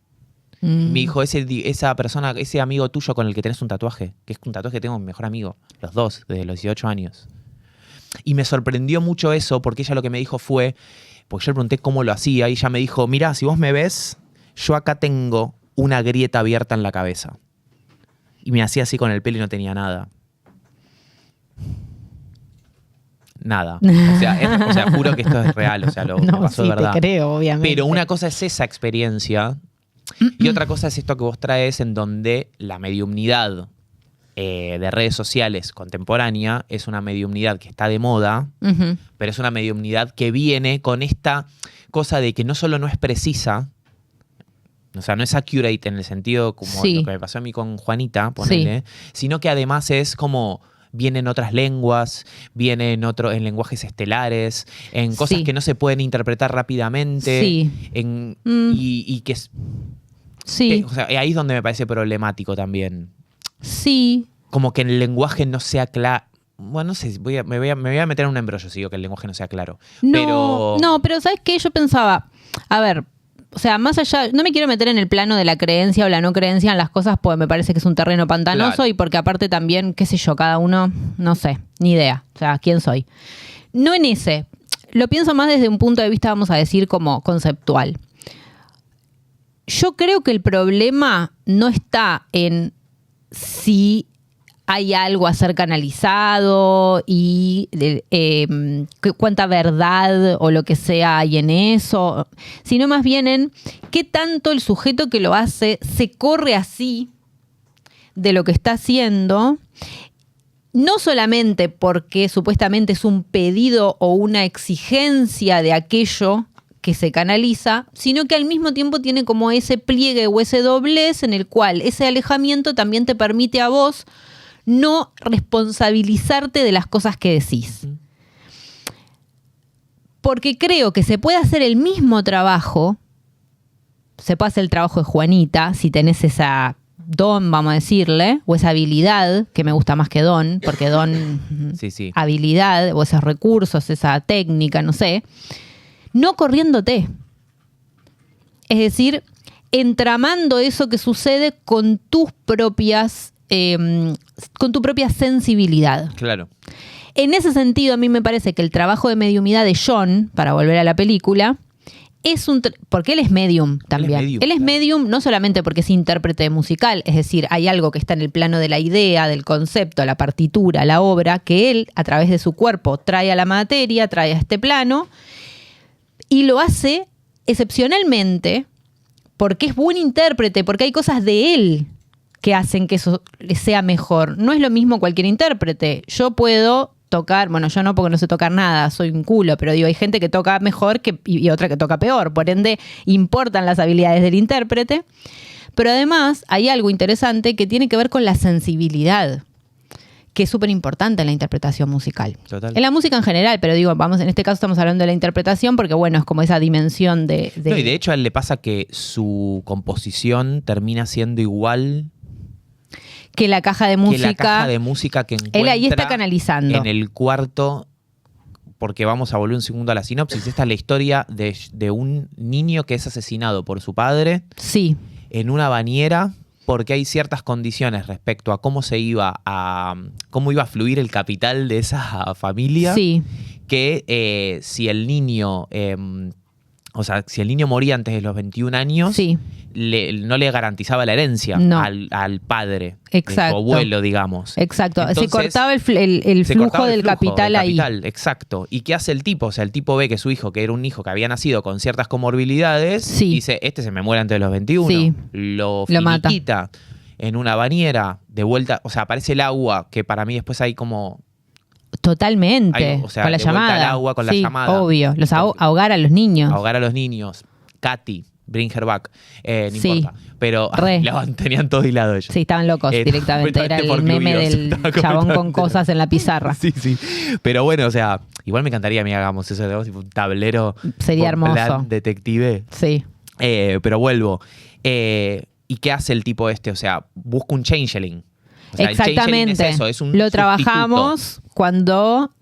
Me dijo, esa persona, ese amigo tuyo con el que tenés un tatuaje, que es un tatuaje que tengo mi mejor amigo, los dos, desde los 18 años. Y me sorprendió mucho eso, porque ella lo que me dijo fue, porque yo le pregunté cómo lo hacía, y ella me dijo, mirá, si vos me ves, yo acá tengo una grieta abierta en la cabeza. Y me hacía así con el pelo y no tenía nada. Nada. O sea, juro que esto es real, o sea, lo No, pasó sí, de verdad. te creo, obviamente. Pero una cosa es esa experiencia y otra cosa es esto que vos traes en donde la mediumnidad de redes sociales contemporánea es una mediumnidad que está de moda, Ujú. pero es una mediumnidad que viene con esta cosa de que no solo no es precisa, o sea, no es accurate en el sentido como Sí. lo que me pasó a mí con Juanita, ponele, sino que además es como viene en otras lenguas, viene en lenguajes estelares, en cosas Sí. que no se pueden interpretar rápidamente, Sí. y que, Sí. o sea, ahí es donde me parece problemático también. Sí. Como que el lenguaje no sea claro. Bueno, no sé, me voy a meter en un embrollo si digo que el lenguaje no sea claro. No, pero ¿sabes qué? Yo pensaba, a ver, o sea, más allá, no me quiero meter en el plano de la creencia o la no creencia en las cosas, porque me parece que es un terreno pantanoso. Claro. Y porque aparte también, qué sé yo, cada uno, no sé, ni idea, o sea, ¿quién soy? No en ese, lo pienso más desde un punto de vista, vamos a decir, como conceptual. Yo creo que el problema no está en si hay algo a ser canalizado y cuánta verdad o lo que sea hay en eso, sino más bien en qué tanto el sujeto que lo hace se corre así de lo que está haciendo, no solamente porque supuestamente es un pedido o una exigencia de aquello que se canaliza, sino que al mismo tiempo tiene como ese pliegue o ese doblez en el cual ese alejamiento también te permite a vos no responsabilizarte de las cosas que decís. Porque creo que se puede hacer el mismo trabajo, se puede hacer el trabajo de Juanita, si tenés esa don, vamos a decirle, o esa habilidad, que me gusta más que don, porque don, Sí. habilidad, o esos recursos, esa técnica, no sé, no corriéndote. Es decir, entramando eso que sucede con tus propias con tu propia sensibilidad. Claro. En ese sentido, a mí me parece que el trabajo de mediumidad de John, para volver a la película, es porque él es medium también. Él es medium no solamente porque es intérprete musical, es decir, hay algo que está en el plano de la idea, del concepto, la partitura, la obra, que él, a través de su cuerpo, trae a la materia, trae a este plano, y lo hace excepcionalmente porque es buen intérprete, porque hay cosas de él que hacen que eso sea mejor. No es lo mismo cualquier intérprete. Yo puedo tocar, bueno, yo no porque no sé tocar nada, soy un culo, pero digo, hay gente que toca mejor y otra que toca peor. Por ende, importan las habilidades del intérprete. Pero además hay algo interesante que tiene que ver con la sensibilidad, que es súper importante en la interpretación musical. Total. En la música en general, pero digo, vamos, en este caso estamos hablando de la interpretación porque, bueno, es como esa dimensión de... No, y de hecho a él le pasa que su composición termina siendo igual que la caja de música. Que la caja de música que encuentra él ahí está canalizando. En el cuarto, porque vamos a volver un segundo a la sinopsis. Esta es la historia de un niño que es asesinado por su padre. Sí. En una bañera, porque hay ciertas condiciones respecto a cómo iba a fluir el capital de esa familia. Sí. Que si el niño... si el niño moría antes de los 21 años, sí. No le garantizaba la herencia al padre, exacto. de su abuelo, digamos. Exacto. Entonces, se cortaba el flujo del capital ahí. Exacto. ¿Y qué hace el tipo? O sea, el tipo ve que su hijo, que era un hijo que había nacido con ciertas comorbilidades, sí. dice, este se me muere antes de los 21. Sí. Lo finiquita. en una bañera, de vuelta, o sea, aparece el agua, que para mí después hay como... Totalmente, o sea, con la de vuelta llamada. al agua, con la Sí, llamada. obvio, los ahogar a los niños. Ahogar a los niños. Katy, bring her back. No Sí. importa. Pero tenían todo hilado ellos. Sí, estaban locos directamente. Era el meme del chabón con cosas en la pizarra. Sí, sí. Pero bueno, o sea, igual me encantaría que hagamos eso, digamos, tipo un tablero. Sería hermoso. Plan detective. Sí. Pero vuelvo. ¿Y qué hace el tipo este? O sea, busca un changeling. O sea, exactamente. El changeling es eso, es un Lo sustituto. trabajamos cuando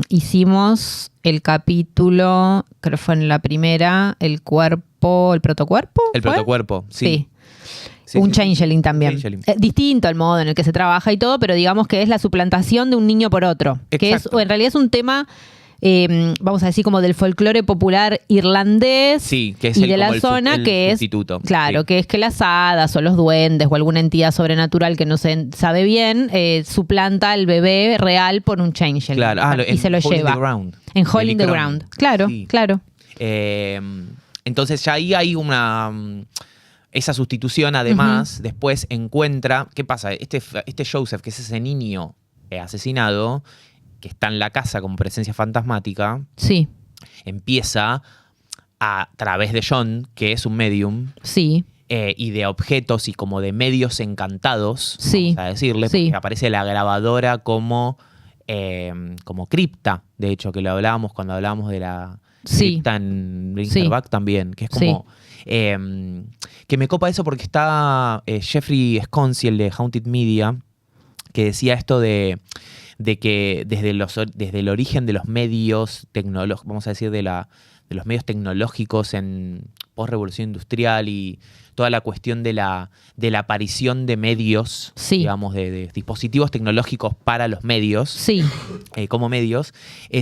hicimos el capítulo, creo que fue en la primera, el protocuerpo. El ¿fue? protocuerpo, sí. Sí, un sí, changeling también. Changeling. Distinto al modo en el que se trabaja y todo, pero digamos que es la suplantación de un niño por otro. Que es, en realidad es un tema, vamos a decir, como del folclore popular irlandés. Sí, que es y el, de como la el zona el que sustituto. es, claro, Sí. que es que las hadas o los duendes o alguna entidad sobrenatural que no se sabe bien suplanta al bebé real por un changeling. Claro, y se lo Hole in lleva. the Ground. En Hole in the Cron. Ground. Claro, Sí. claro. Entonces ya ahí hay esa sustitución. Además, después encuentra, ¿qué pasa? Este Joseph, que es ese niño asesinado, que está en la casa como presencia fantasmática, Sí, empieza a través de John, que es un medium, sí. y de objetos y como de medios encantados, Sí, vamos a decirle, sí. porque aparece la grabadora como cripta, de hecho, que lo hablábamos cuando hablábamos de la Sí. cripta en Bring Sí. Her Back también, que es como... que me copa eso porque está Jeffrey Sconsi, el de Haunted Media, que decía esto de que desde el origen de los medios tecnológicos, vamos a decir, de los medios tecnológicos en post-revolución industrial y toda la cuestión de la aparición de medios, Sí. digamos, de dispositivos tecnológicos para los medios, Sí, como medios,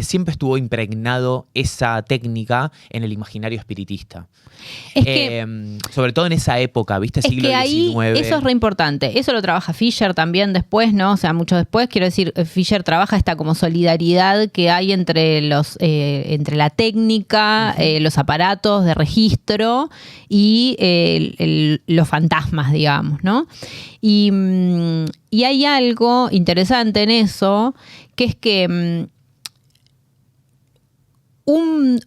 siempre estuvo impregnado esa técnica en el imaginario espiritista. es que... Sobre todo en esa época, ¿viste? Es Siglo que ahí XIX. eso es re importante. Eso lo trabaja Fisher también después, ¿no? O sea, mucho después. Quiero decir, Fisher trabaja esta como solidaridad que hay entre entre la técnica, los aparatos de registro y los fantasmas, digamos, ¿no? Y hay algo interesante en eso, que es que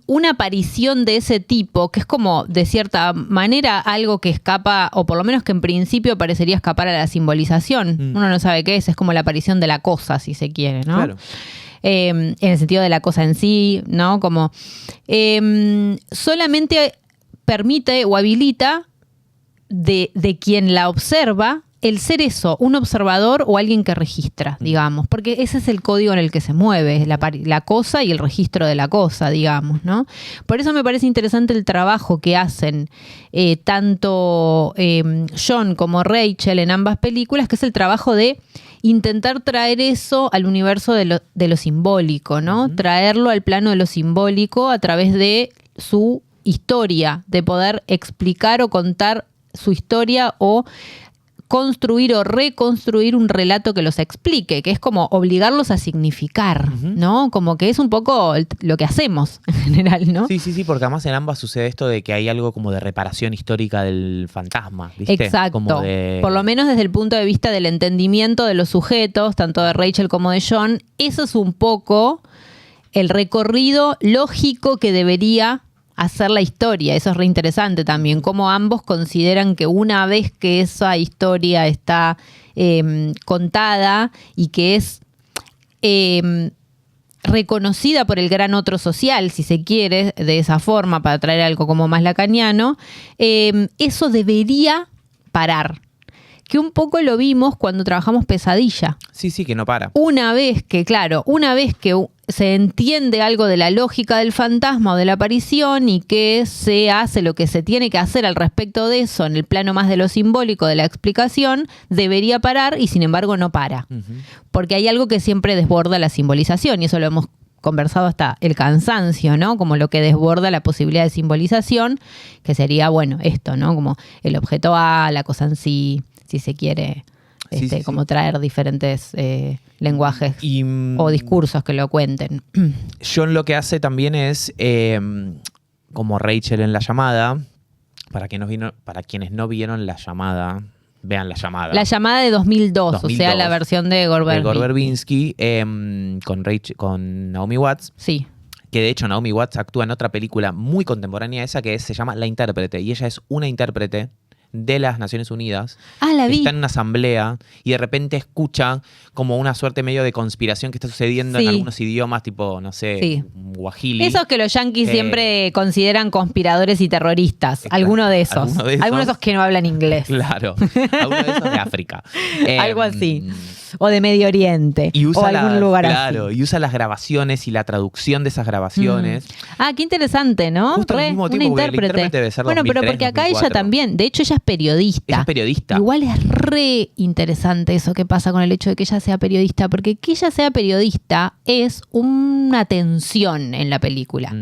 una aparición de ese tipo, que es como de cierta manera algo que escapa, o por lo menos que en principio parecería escapar a la simbolización. Uno no sabe qué es como la aparición de la cosa, si se quiere, ¿no? Claro. En el sentido de la cosa en sí, ¿no? Como solamente permite o habilita de quien la observa el ser eso, un observador o alguien que registra, digamos, porque ese es el código en el que se mueve, la cosa y el registro de la cosa, digamos, ¿no? Por eso me parece interesante el trabajo que hacen tanto John como Rachel en ambas películas, que es el trabajo de intentar traer eso al universo de lo simbólico, ¿no? Traerlo al plano de lo simbólico a través de su historia, de poder explicar o contar su historia o construir o reconstruir un relato que los explique, que es como obligarlos a significar, ¿no? Como que es un poco lo que hacemos en general, ¿no? Sí, porque además en ambas sucede esto de que hay algo como de reparación histórica del fantasma, ¿viste? Exacto. Como de... Por lo menos desde el punto de vista del entendimiento de los sujetos, tanto de Rachel como de John, eso es un poco el recorrido lógico que debería hacer la historia. Eso es re interesante también, cómo ambos consideran que una vez que esa historia está contada y que es reconocida por el gran otro social, si se quiere, de esa forma, para traer algo como más lacaniano, eso debería parar. Que un poco lo vimos cuando trabajamos Pesadilla. Sí, que no para. Una vez que se entiende algo de la lógica del fantasma o de la aparición y que se hace lo que se tiene que hacer al respecto de eso en el plano más de lo simbólico de la explicación, debería parar y sin embargo no para. Porque hay algo que siempre desborda la simbolización y eso lo hemos conversado hasta el cansancio, ¿no? Como lo que desborda la posibilidad de simbolización, que sería, bueno, esto, ¿no? Como el objeto A, la cosa en sí, si se quiere, como traer diferentes lenguajes o discursos que lo cuenten. John lo que hace también es, como Rachel en La Llamada, para quienes no vieron La Llamada, vean La Llamada. La Llamada de 2002, o sea, la versión de Gore de Gore Verbinski. Verbinski, con Naomi Watts. Sí. Que de hecho Naomi Watts actúa en otra película muy contemporánea esa se llama La Intérprete. Y ella es una intérprete de las Naciones Unidas. La vi. Está en una asamblea y de repente escucha como una suerte medio de conspiración que está sucediendo en algunos idiomas, tipo, no sé, guajili. Esos que los yanquis siempre consideran conspiradores y terroristas. Exacto. Alguno de esos. Algunos de esos que no hablan inglés. Claro. Alguno de esos de África. Algo así. O de Medio Oriente. O algún lugar así. Claro, y usa las grabaciones y la traducción de esas grabaciones. Qué interesante, ¿no? Justo al mismo tiempo, una intérprete. Debe ser bueno, 2003, pero porque acá 2004. ella también, de hecho ella es periodista. Ella es periodista. Igual es re interesante eso que pasa con el hecho de que ella sea periodista, porque que ella sea periodista es una tensión en la película.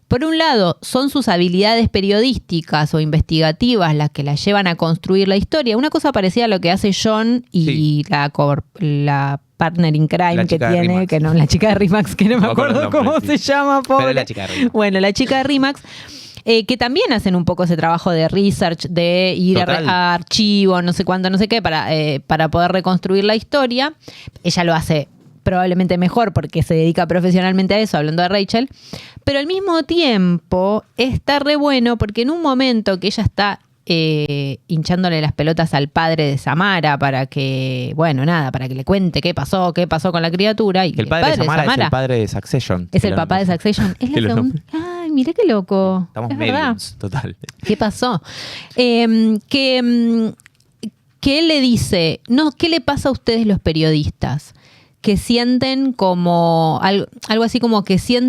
Por un lado, son sus habilidades periodísticas o investigativas las que la llevan a construir la historia. Una cosa parecida a lo que hace John y la partner in crime que tiene, que no, la chica de Rimax, que no me acuerdo cómo se llama, pobre. Pero la chica de Rimax. Bueno, la chica de Rimax. Que también hacen un poco ese trabajo de research, de ir a archivos, no sé cuánto, no sé qué, para poder reconstruir la historia. Ella lo hace probablemente mejor porque se dedica profesionalmente a eso, hablando de Rachel, pero al mismo tiempo está re bueno porque en un momento que ella está hinchándole las pelotas al padre de Samara para que, para que le cuente qué pasó con la criatura. Y el padre de Samara es el padre de Succession. Es el papá de Succession. Es la segunda. Ay, mirá qué loco. Estamos mediums, total. ¿Qué pasó? Que él le dice, ¿qué le pasa a ustedes los periodistas? Que sienten como algo así como que se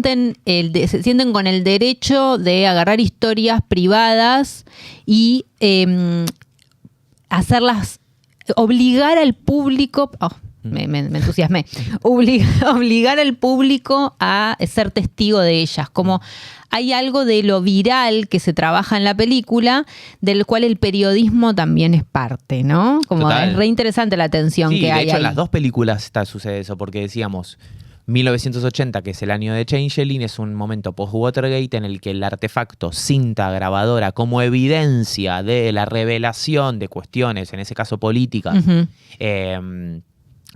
sienten con el derecho de agarrar historias privadas y obligar al público, me entusiasmé, obligar al público a ser testigo de ellas, como hay algo de lo viral que se trabaja en la película, del cual el periodismo también es parte, ¿no? Como total. Es re interesante la tensión que hay. De hecho, ahí. en las dos películas sucede eso, porque decíamos, 1980, que es el año de Changeling, es un momento post-Watergate en el que el artefacto cinta grabadora como evidencia de la revelación de cuestiones, en ese caso políticas,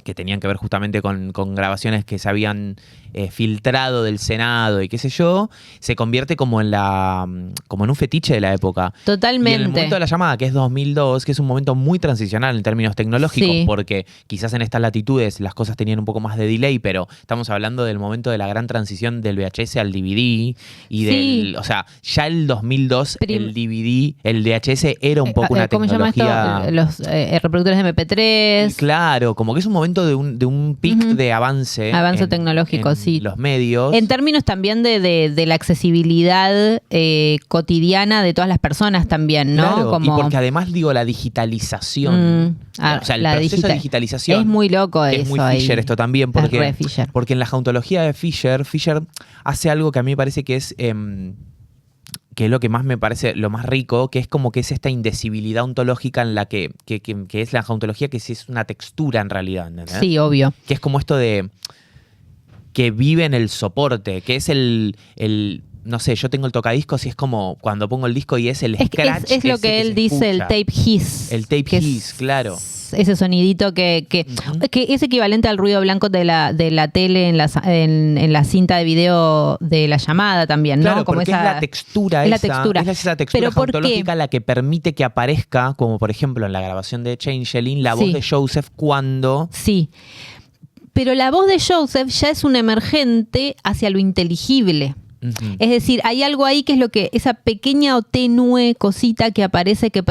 que tenían que ver justamente con grabaciones que se habían filtrado del Senado y qué sé yo, se convierte como en un fetiche de la época. Totalmente. Y en el momento de La Llamada, que es 2002, que es un momento muy transicional en términos tecnológicos, porque quizás en estas latitudes las cosas tenían un poco más de delay, pero estamos hablando del momento de la gran transición del VHS al DVD y o sea, ya el 2002 el DVD, el VHS era un poco una tecnología. ¿Cómo se llama esto? Los reproductores de MP3. Claro, como que es un momento de un pic de avance. Avance tecnológico, sí. Los medios. En términos también de la accesibilidad cotidiana de todas las personas también, ¿no? Claro, y porque además la digitalización, o sea, el proceso de digitalización es muy loco eso. Es muy Fisher esto también, porque en la jauntología de Fisher hace algo que a mí me parece que es lo que más me parece lo más rico, que es como que es esta indecibilidad ontológica en la que es la jauntología, que sí es una textura en realidad, ¿entendés? Sí, obvio. Que es como esto de que vive en el soporte, que es el no sé, yo tengo el tocadiscos y es como cuando pongo el disco y es el scratch. Es lo que él dice, el tape hiss. El tape hiss, claro. Ese sonidito que es equivalente al ruido blanco de la tele en la cinta de video de La Llamada también, ¿no? Claro, como porque es la textura es esa. Es esa textura jauntológica la que permite que aparezca, como por ejemplo en la grabación de Changeling, la voz de Joseph cuando... Sí. Pero la voz de Joseph ya es un emergente hacia lo inteligible. Es decir, hay algo ahí que es esa pequeña o tenue cosita que aparece que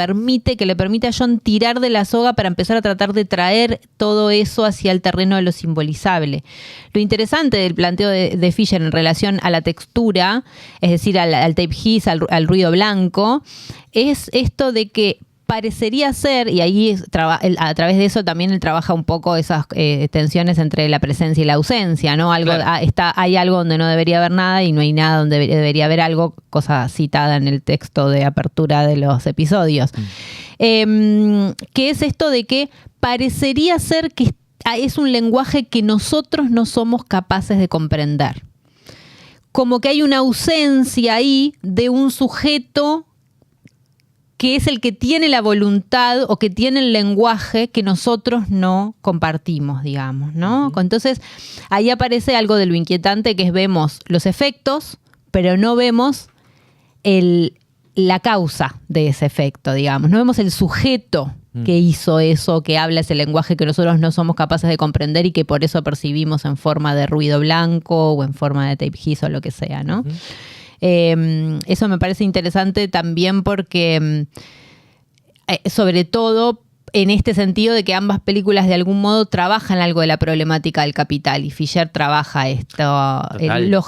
le permite a John tirar de la soga para empezar a tratar de traer todo eso hacia el terreno de lo simbolizable. Lo interesante del planteo de Fisher en relación a la textura, es decir, al tape hiss, al ruido blanco, es esto de que parecería ser, y ahí a través de eso también él trabaja un poco esas tensiones entre la presencia y la ausencia, ¿no? Hay algo donde no debería haber nada y no hay nada donde debería haber algo, cosa citada en el texto de apertura de los episodios. Que es esto de que parecería ser que es un lenguaje que nosotros no somos capaces de comprender. Como que hay una ausencia ahí de un sujeto que es el que tiene la voluntad o que tiene el lenguaje que nosotros no compartimos, digamos, ¿no? Entonces, ahí aparece algo de lo inquietante, que es vemos los efectos, pero no vemos la causa de ese efecto, digamos. No vemos el sujeto que hizo eso, que habla ese lenguaje que nosotros no somos capaces de comprender y que por eso percibimos en forma de ruido blanco o en forma de tape hiss o lo que sea, ¿no? Eso me parece interesante también porque, sobre todo en este sentido de que ambas películas de algún modo trabajan algo de la problemática del capital, y Fisher trabaja esto,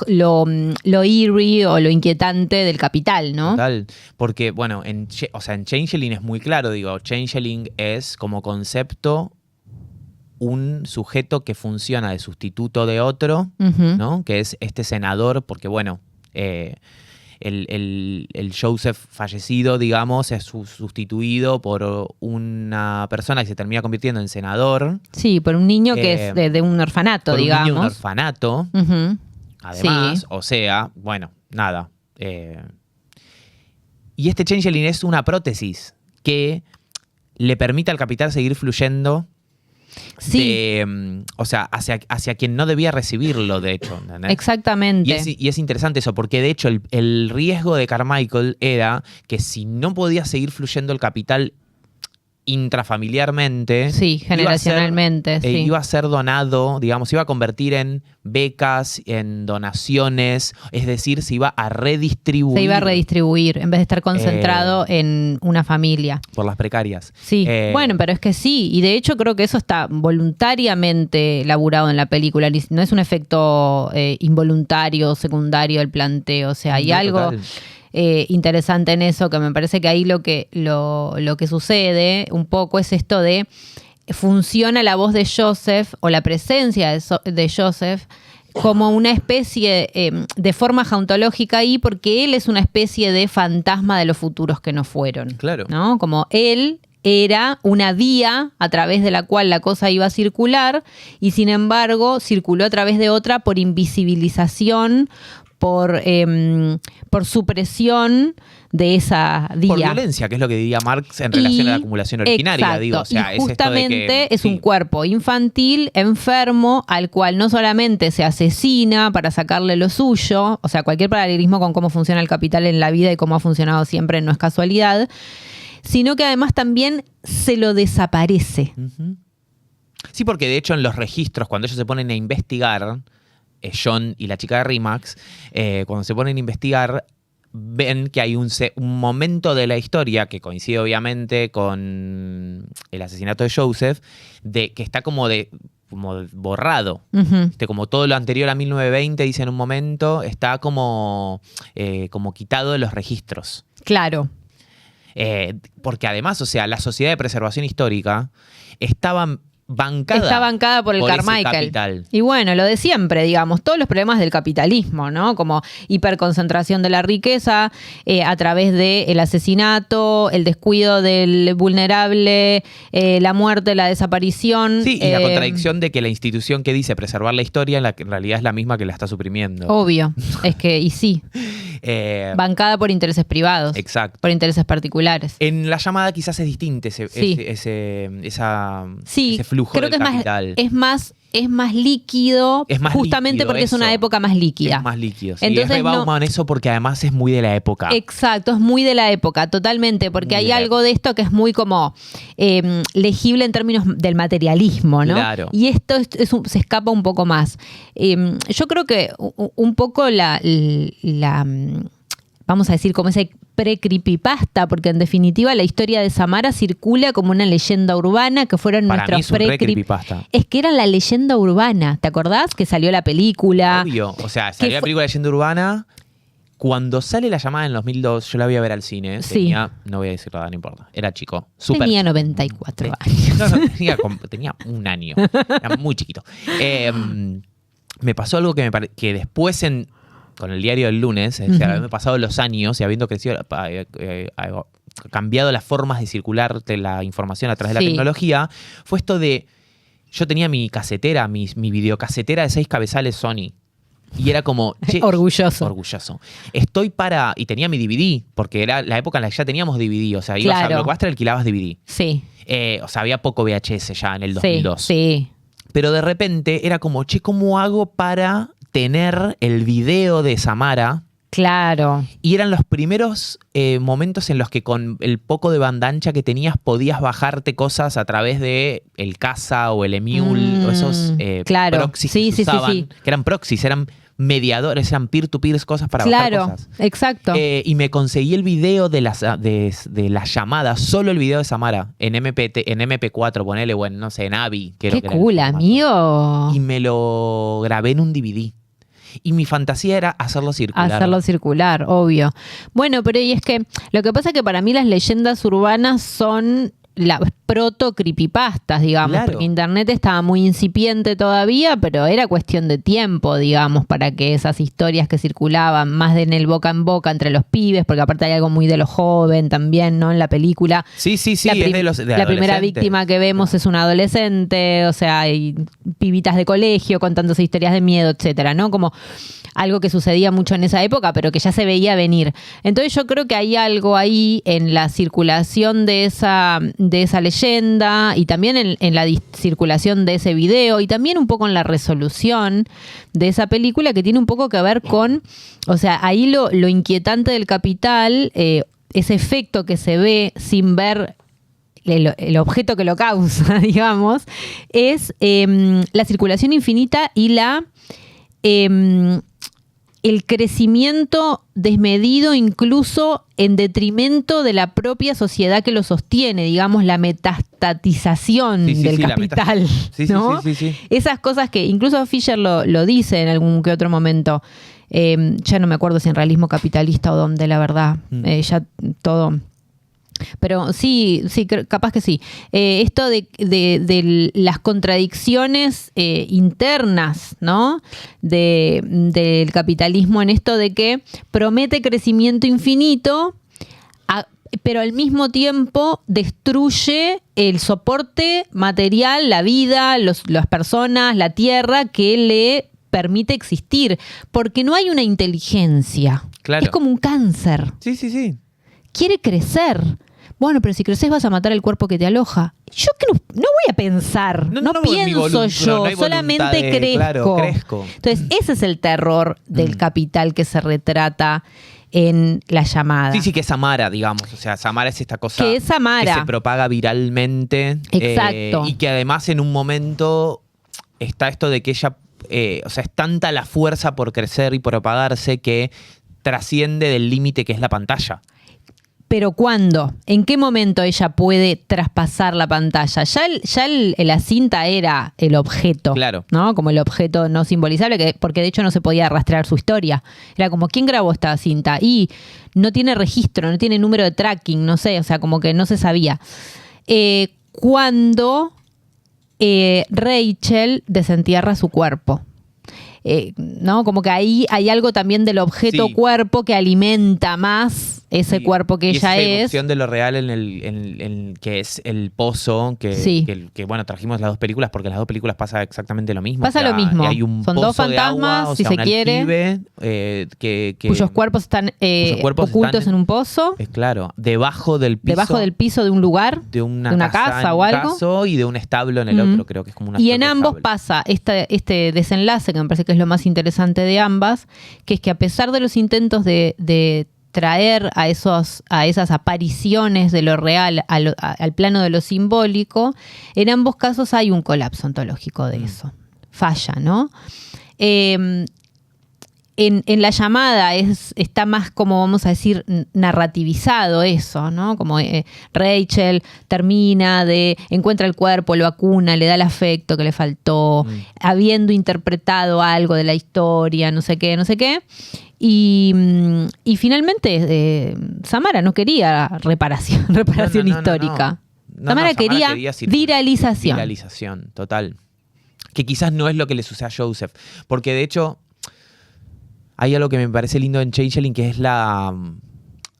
lo eerie o lo inquietante del capital, ¿no? Total, porque bueno, en Changeling es muy claro, digo, Changeling es como concepto un sujeto que funciona de sustituto de otro, ¿no? Que es este senador, porque bueno, el Joseph fallecido, digamos, es sustituido por una persona que se termina convirtiendo en senador. Sí, por un niño que es de un orfanato, por digamos. Un niño de un orfanato. Además, sí. O sea, bueno, nada. Y este Changeling es una prótesis que le permite al capital seguir fluyendo. Sí. O sea, hacia quien no debía recibirlo, de hecho, ¿entendés? Exactamente. Y es interesante eso, porque de hecho el riesgo de Carmichael era que si no podía seguir fluyendo el capital intrafamiliarmente, sí, generacionalmente, iba a ser donado, digamos, se iba a convertir en becas, en donaciones, es decir, se iba a redistribuir. Se iba a redistribuir en vez de estar concentrado en una familia. Por las precarias. Sí, bueno, pero es que sí, y de hecho creo que eso está voluntariamente laburado en la película, no es un efecto involuntario, secundario del planteo, o sea, hay algo... Total. Interesante en eso, que me parece que ahí lo que sucede un poco es esto de funciona la voz de Joseph o la presencia de Joseph como una especie de forma jauntológica ahí, porque él es una especie de fantasma de los futuros que no fueron. Claro. ¿No? Como él era una vía a través de la cual la cosa iba a circular y sin embargo circuló a través de otra por invisibilización, por supresión de esa vía. Por violencia, que es lo que diría Marx en relación a la acumulación originaria. Exacto, digo, o sea, y justamente es un cuerpo infantil, enfermo, al cual no solamente se asesina para sacarle lo suyo, o sea, cualquier paralelismo con cómo funciona el capital en la vida y cómo ha funcionado siempre no es casualidad, sino que además también se lo desaparece. Sí, porque de hecho en los registros, cuando ellos se ponen a investigar, John y la chica de Rimax, cuando se ponen a investigar, ven que hay un momento de la historia que coincide obviamente con el asesinato de Joseph, que está como borrado. Como todo lo anterior a 1920, dice en un momento, está como quitado de los registros. Claro. Porque además, o sea, la Sociedad de Preservación Histórica está bancada por el Carmichael. Y bueno, lo de siempre, digamos, todos los problemas del capitalismo, ¿no? Como hiperconcentración de la riqueza a través del asesinato, el descuido del vulnerable, la muerte, la desaparición. Sí, y la contradicción de que la institución que dice preservar la historia en realidad es la misma que la está suprimiendo. Obvio, es que, y sí. Bancada por intereses privados. Exacto. Por intereses particulares. En La Llamada quizás es distinto ese flujo creo del que capital. Es más líquido, justamente líquido, porque es una época más líquida. Es más líquido, sí. Entonces, es de Bauman eso porque además es muy de la época. Exacto, es muy de la época, totalmente, porque hay algo de esto que es muy como legible en términos del materialismo, ¿no? Claro. Y esto se escapa un poco más. Yo creo que un poco vamos a decir, como ese pre-creepypasta, porque en definitiva la historia de Samara circula como una leyenda urbana, que fueron nuestros pre-creepypasta. Es que era la leyenda urbana, ¿te acordás? Que salió la película. Obvio, o sea, salió la película Leyenda Urbana. Cuando sale La Llamada en 2002, yo la voy a ver al cine. Sí. No voy a decir nada, no importa. Era chico. Tenía 94 años. No, tenía un año. Era muy chiquito. Me pasó algo que después con el diario del lunes, habiendo pasado los años y habiendo crecido, cambiado las formas de circular de la información a través de la tecnología, fue esto de... Yo tenía mi casetera, mi videocasetera de 6 cabezales Sony. Y era como... Che, orgulloso. Orgulloso. Estoy para... Y tenía mi DVD, porque era la época en la que ya teníamos DVD. O sea, ibas a Blockbuster, alquilabas DVD. Sí. O sea, había poco VHS ya en el 2002. Sí. Pero de repente era como, che, ¿cómo hago para tener el video de Samara? Claro. Y eran los primeros momentos en los que con el poco de banda ancha que tenías podías bajarte cosas a través de el Casa o el Emule o esos proxies que se usaban, que eran proxies, eran mediadores, eran peer-to-peer cosas para bajar cosas. Claro, exacto. Y me conseguí el video de las llamadas, solo el video de Samara, en MP4, ponele, bueno, no sé, en AVI. ¡Qué cool, amigo! Y me lo grabé en un DVD. Y mi fantasía era hacerlo circular. Hacerlo circular, obvio. Bueno, pero y es que lo que pasa es que para mí las leyendas urbanas son las proto-creepypastas, digamos, Claro. porque internet estaba muy incipiente todavía, pero era cuestión de tiempo, digamos, para que esas historias que circulaban más en el boca en boca entre los pibes, porque aparte hay algo muy de lo joven también, ¿no? En la película. Sí, es de la primera víctima que vemos es un adolescente, o sea, hay pibitas de colegio contándose historias de miedo, etcétera, ¿no? Como algo que sucedía mucho en esa época, pero que ya se veía venir. Entonces yo creo que hay algo ahí en la circulación de esa leyenda y también en la circulación de ese video y también un poco en la resolución de esa película que tiene un poco que ver con, o sea, ahí lo inquietante del Capital, ese efecto que se ve sin ver el objeto que lo causa, digamos, es la circulación infinita y el crecimiento desmedido incluso en detrimento de la propia sociedad que lo sostiene, digamos, la metastatización del capital, ¿no? Sí. Esas cosas que incluso Fisher lo dice en algún que otro momento. Ya no me acuerdo si en Realismo Capitalista o dónde, la verdad. Ya todo... Pero sí, capaz que sí. Esto de las contradicciones internas, ¿no? Del capitalismo en esto de que promete crecimiento infinito, pero al mismo tiempo destruye el soporte material, la vida, las personas, la tierra que le permite existir. Porque no hay una inteligencia. Claro. Es como un cáncer. Sí. Quiere crecer. Bueno, pero si creces vas a matar el cuerpo que te aloja. Yo que no voy a pensar, no pienso yo, solamente crezco. Claro, crezco. Entonces, ese es el terror del capital que se retrata en La Llamada. Sí, que es Samara, digamos. O sea, Samara es esta cosa que es Samara, que se propaga viralmente. Exacto. Y que además en un momento está esto de que ella, o sea, es tanta la fuerza por crecer y propagarse que trasciende del límite que es la pantalla. Pero ¿cuándo? ¿En qué momento ella puede traspasar la pantalla? Ya la cinta era el objeto, claro, ¿no? Como el objeto no simbolizable, porque de hecho no se podía rastrear su historia. Era como, ¿quién grabó esta cinta? Y no tiene registro, no tiene número de tracking, no sé, o sea, como que no se sabía. Cuando Rachel desentierra su cuerpo. ¿No? Como que ahí hay algo también del objeto cuerpo que alimenta más ese cuerpo que ella es. Esa emoción de lo real en que es el pozo, que bueno, trajimos las dos películas porque en las dos películas pasa exactamente lo mismo. Pasa lo mismo. Hay un Son pozo dos fantasmas, de agua, si se quiere, cuyos cuerpos están ocultos en un pozo. Claro, debajo del piso de un lugar, de una casa o algo. Y de un establo en el otro, creo que es como una. Y en ambos pasa este desenlace, que me parece que es lo más interesante de ambas, que es que a pesar de los intentos de traer a esas apariciones de lo real al plano de lo simbólico, en ambos casos hay un colapso ontológico de eso. Falla, ¿no? En La Llamada está más, como vamos a decir, narrativizado eso, ¿no? Como Rachel encuentra el cuerpo, lo acuna, le da el afecto que le faltó, habiendo interpretado algo de la historia, no sé qué. Y finalmente Samara no quería reparación histórica. Samara quería viralización. Viralización, total. Que quizás no es lo que le sucede a Joseph. Porque de hecho hay algo que me parece lindo en Changeling, que es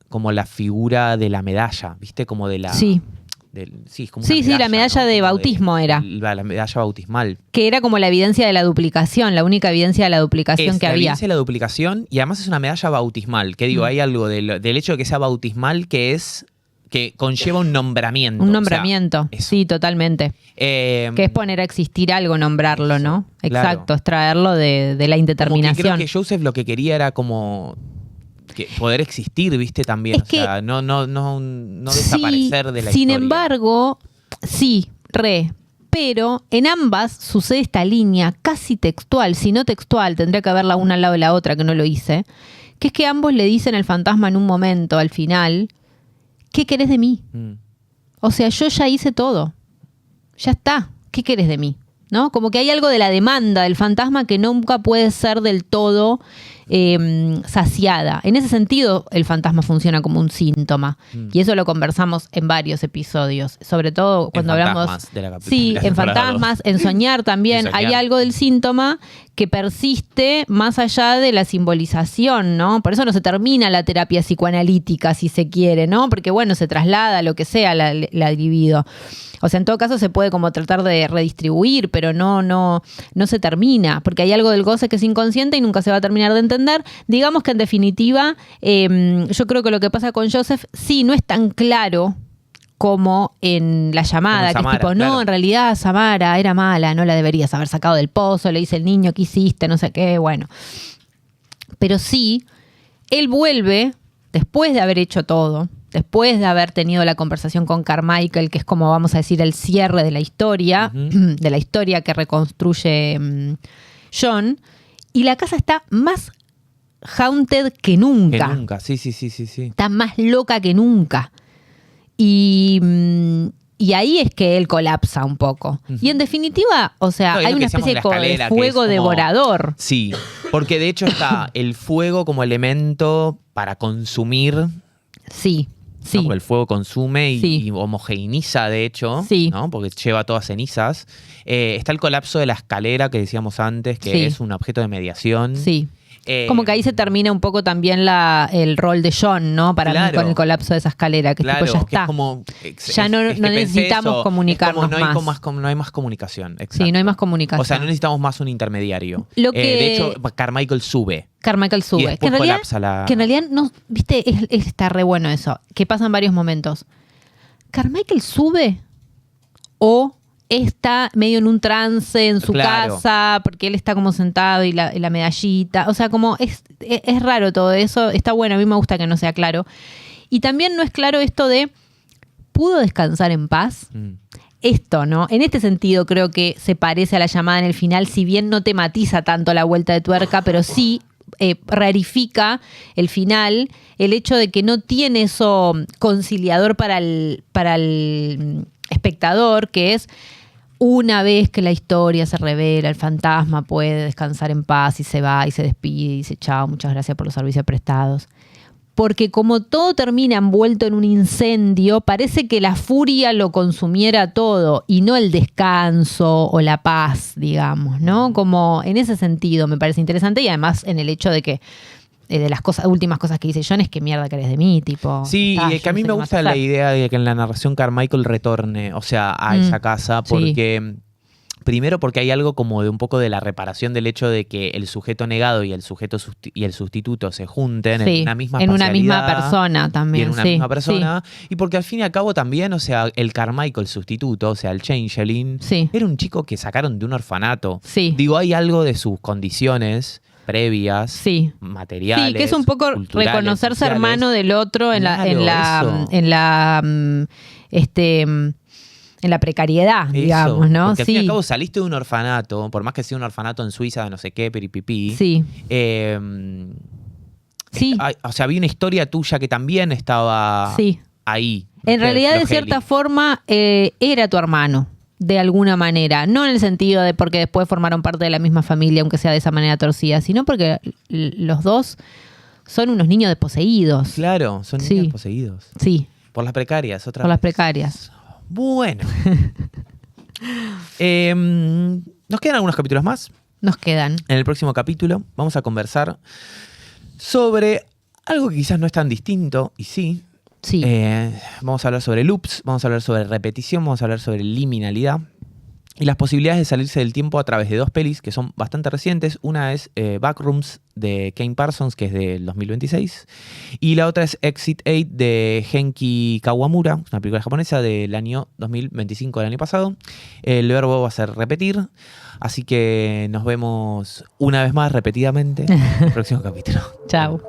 como la figura de la medalla, ¿viste? Como de la... Sí. Sí, es como Sí, una sí, la medalla de Como bautismo era. La medalla bautismal. Que era como la evidencia de la duplicación, la única evidencia de la duplicación Es que la había. evidencia de la duplicación y además es una medalla bautismal. Que digo, hay algo del hecho de que sea bautismal que conlleva un nombramiento. Un o sea, nombramiento, eso. sí, totalmente. Que es poner a existir algo, nombrarlo, Eso, ¿no? claro. Exacto, es traerlo de la como que indeterminación. creo que Joseph lo que quería era como poder existir, ¿viste? También. Es O sea, que no Sí, desaparecer de la sin historia. embargo, sí, pero en ambas sucede esta línea casi textual, si no textual, tendría que haberla una al lado de la otra, que no lo hice, que es que ambos le dicen al fantasma en un momento, al final, ¿qué querés de mí? O sea, yo ya hice todo. Ya está. ¿Qué querés de mí? ¿No? Como que hay algo de la demanda del fantasma que nunca puede ser del todo saciada. En ese sentido, el fantasma funciona como un síntoma. Y eso lo conversamos en varios episodios. Sobre todo cuando hablamos... De la Sí, en fantasmas, en soñar también. En soñar. Hay algo del síntoma que persiste más allá de la simbolización, ¿no? Por eso no se termina la terapia psicoanalítica, si se quiere, ¿no? Porque, bueno, se traslada lo que sea la libido. O sea, en todo caso se puede como tratar de redistribuir, pero no se termina, porque hay algo del goce que es inconsciente y nunca se va a terminar de entender. Digamos que en definitiva, yo creo que lo que pasa con Joseph sí no es tan claro como en La Llamada, Como en que es tipo, Samara, no, claro. en realidad Samara era mala, no la deberías haber sacado del pozo, le dice el niño, ¿qué hiciste? No sé qué, bueno. Pero sí, él vuelve, después de haber hecho todo, después de haber tenido la conversación con Carmichael, que es como vamos a decir el cierre de la historia, de la historia que reconstruye John, y la casa está más haunted que nunca. Que nunca, sí. Está más loca que nunca. Y ahí es que él colapsa un poco. Y en definitiva, o sea, No, y hay lo una que decíamos especie en la de escalera, que es fuego como- devorador. Sí, porque de hecho está el fuego como elemento para consumir. Sí, sí. ¿no? Porque el fuego consume Sí. y homogeneiza, de hecho, Sí. ¿no? Porque lleva todas cenizas. Está el colapso de la escalera que decíamos antes, que Sí. es un objeto de mediación. Sí. Como que ahí se termina un poco también el rol de John, ¿no? Para mí, Claro. con el colapso de esa escalera, que Claro, tipo, ya que está. es como... Ya no pensé necesitamos eso, comunicarnos es como no hay más. no hay más comunicación. Sí, exacto. no hay más comunicación. O sea, no necesitamos más un intermediario. Lo que- De hecho, Carmichael sube. Carmichael Y sube. después Que en realidad, colapsa la... que en realidad no, viste, está re bueno eso, que pasa en varios momentos. ¿Carmichael sube o está medio en un trance en su Claro. casa porque él está como sentado y la medallita? O sea, como es raro todo eso. Está bueno, a mí me gusta que no sea claro. Y también no es claro esto de ¿pudo descansar en paz? Esto, ¿no? En este sentido creo que se parece a La Llamada en el final, si bien no tematiza tanto la vuelta de tuerca, pero sí rarifica el final, el hecho de que no tiene eso conciliador para el espectador, que es una vez que la historia se revela, el fantasma puede descansar en paz y se va y se despide y dice chao, muchas gracias por los servicios prestados. Porque como todo termina envuelto en un incendio, parece que la furia lo consumiera todo y no el descanso o la paz, digamos, ¿no? Como en ese sentido me parece interesante y además en el hecho de que de las últimas cosas que dice John es que mierda querés de mí, tipo. Sí, "Ah, y yo que a no mí sé me qué más gusta la hacer". idea de que en la narración Carmichael retorne, o sea, a esa casa, porque... Primero porque hay algo como de un poco de la reparación del hecho de que el sujeto negado y el sujeto y el sustituto se junten Sí, en una misma en una misma espacialidad persona y también. en una sí, misma persona. Y porque al fin y al cabo también, o sea, el Carmichael sustituto, o sea, el Changeling, Sí. era un chico que sacaron de un orfanato. Sí. Digo, hay algo de sus condiciones previas, Sí. materiales. Sí, que es un poco culturales, reconocerse sociales. hermano del otro en Claro, en la precariedad, Eso, digamos, ¿no? Porque al fin y al Sí. cabo saliste de un orfanato, por más que sea un orfanato en Suiza de no sé qué, piripipí. Sí. Sí. O sea, había una historia tuya que también estaba Sí. ahí. En realidad, de cierta forma, era tu hermano, de alguna manera. No en el sentido de porque después formaron parte de la misma familia, aunque sea de esa manera torcida, sino porque los dos son unos niños desposeídos. Claro, son Sí. niños poseídos. Sí, Por las precarias, otra por las vez. precarias. Bueno. Nos quedan algunos capítulos más. Nos quedan. En el próximo capítulo vamos a conversar sobre algo que quizás no es tan distinto, y sí, Sí. Vamos a hablar sobre loops, vamos a hablar sobre repetición, vamos a hablar sobre liminalidad y las posibilidades de salirse del tiempo a través de 2 pelis que son bastante recientes. Una es Backrooms de Kane Parsons, que es del 2026, y la otra es Exit 8 de Genki Kawamura, una película japonesa del año 2025, del año pasado. El verbo va a ser repetir, así que nos vemos una vez más repetidamente en el próximo capítulo. Chau.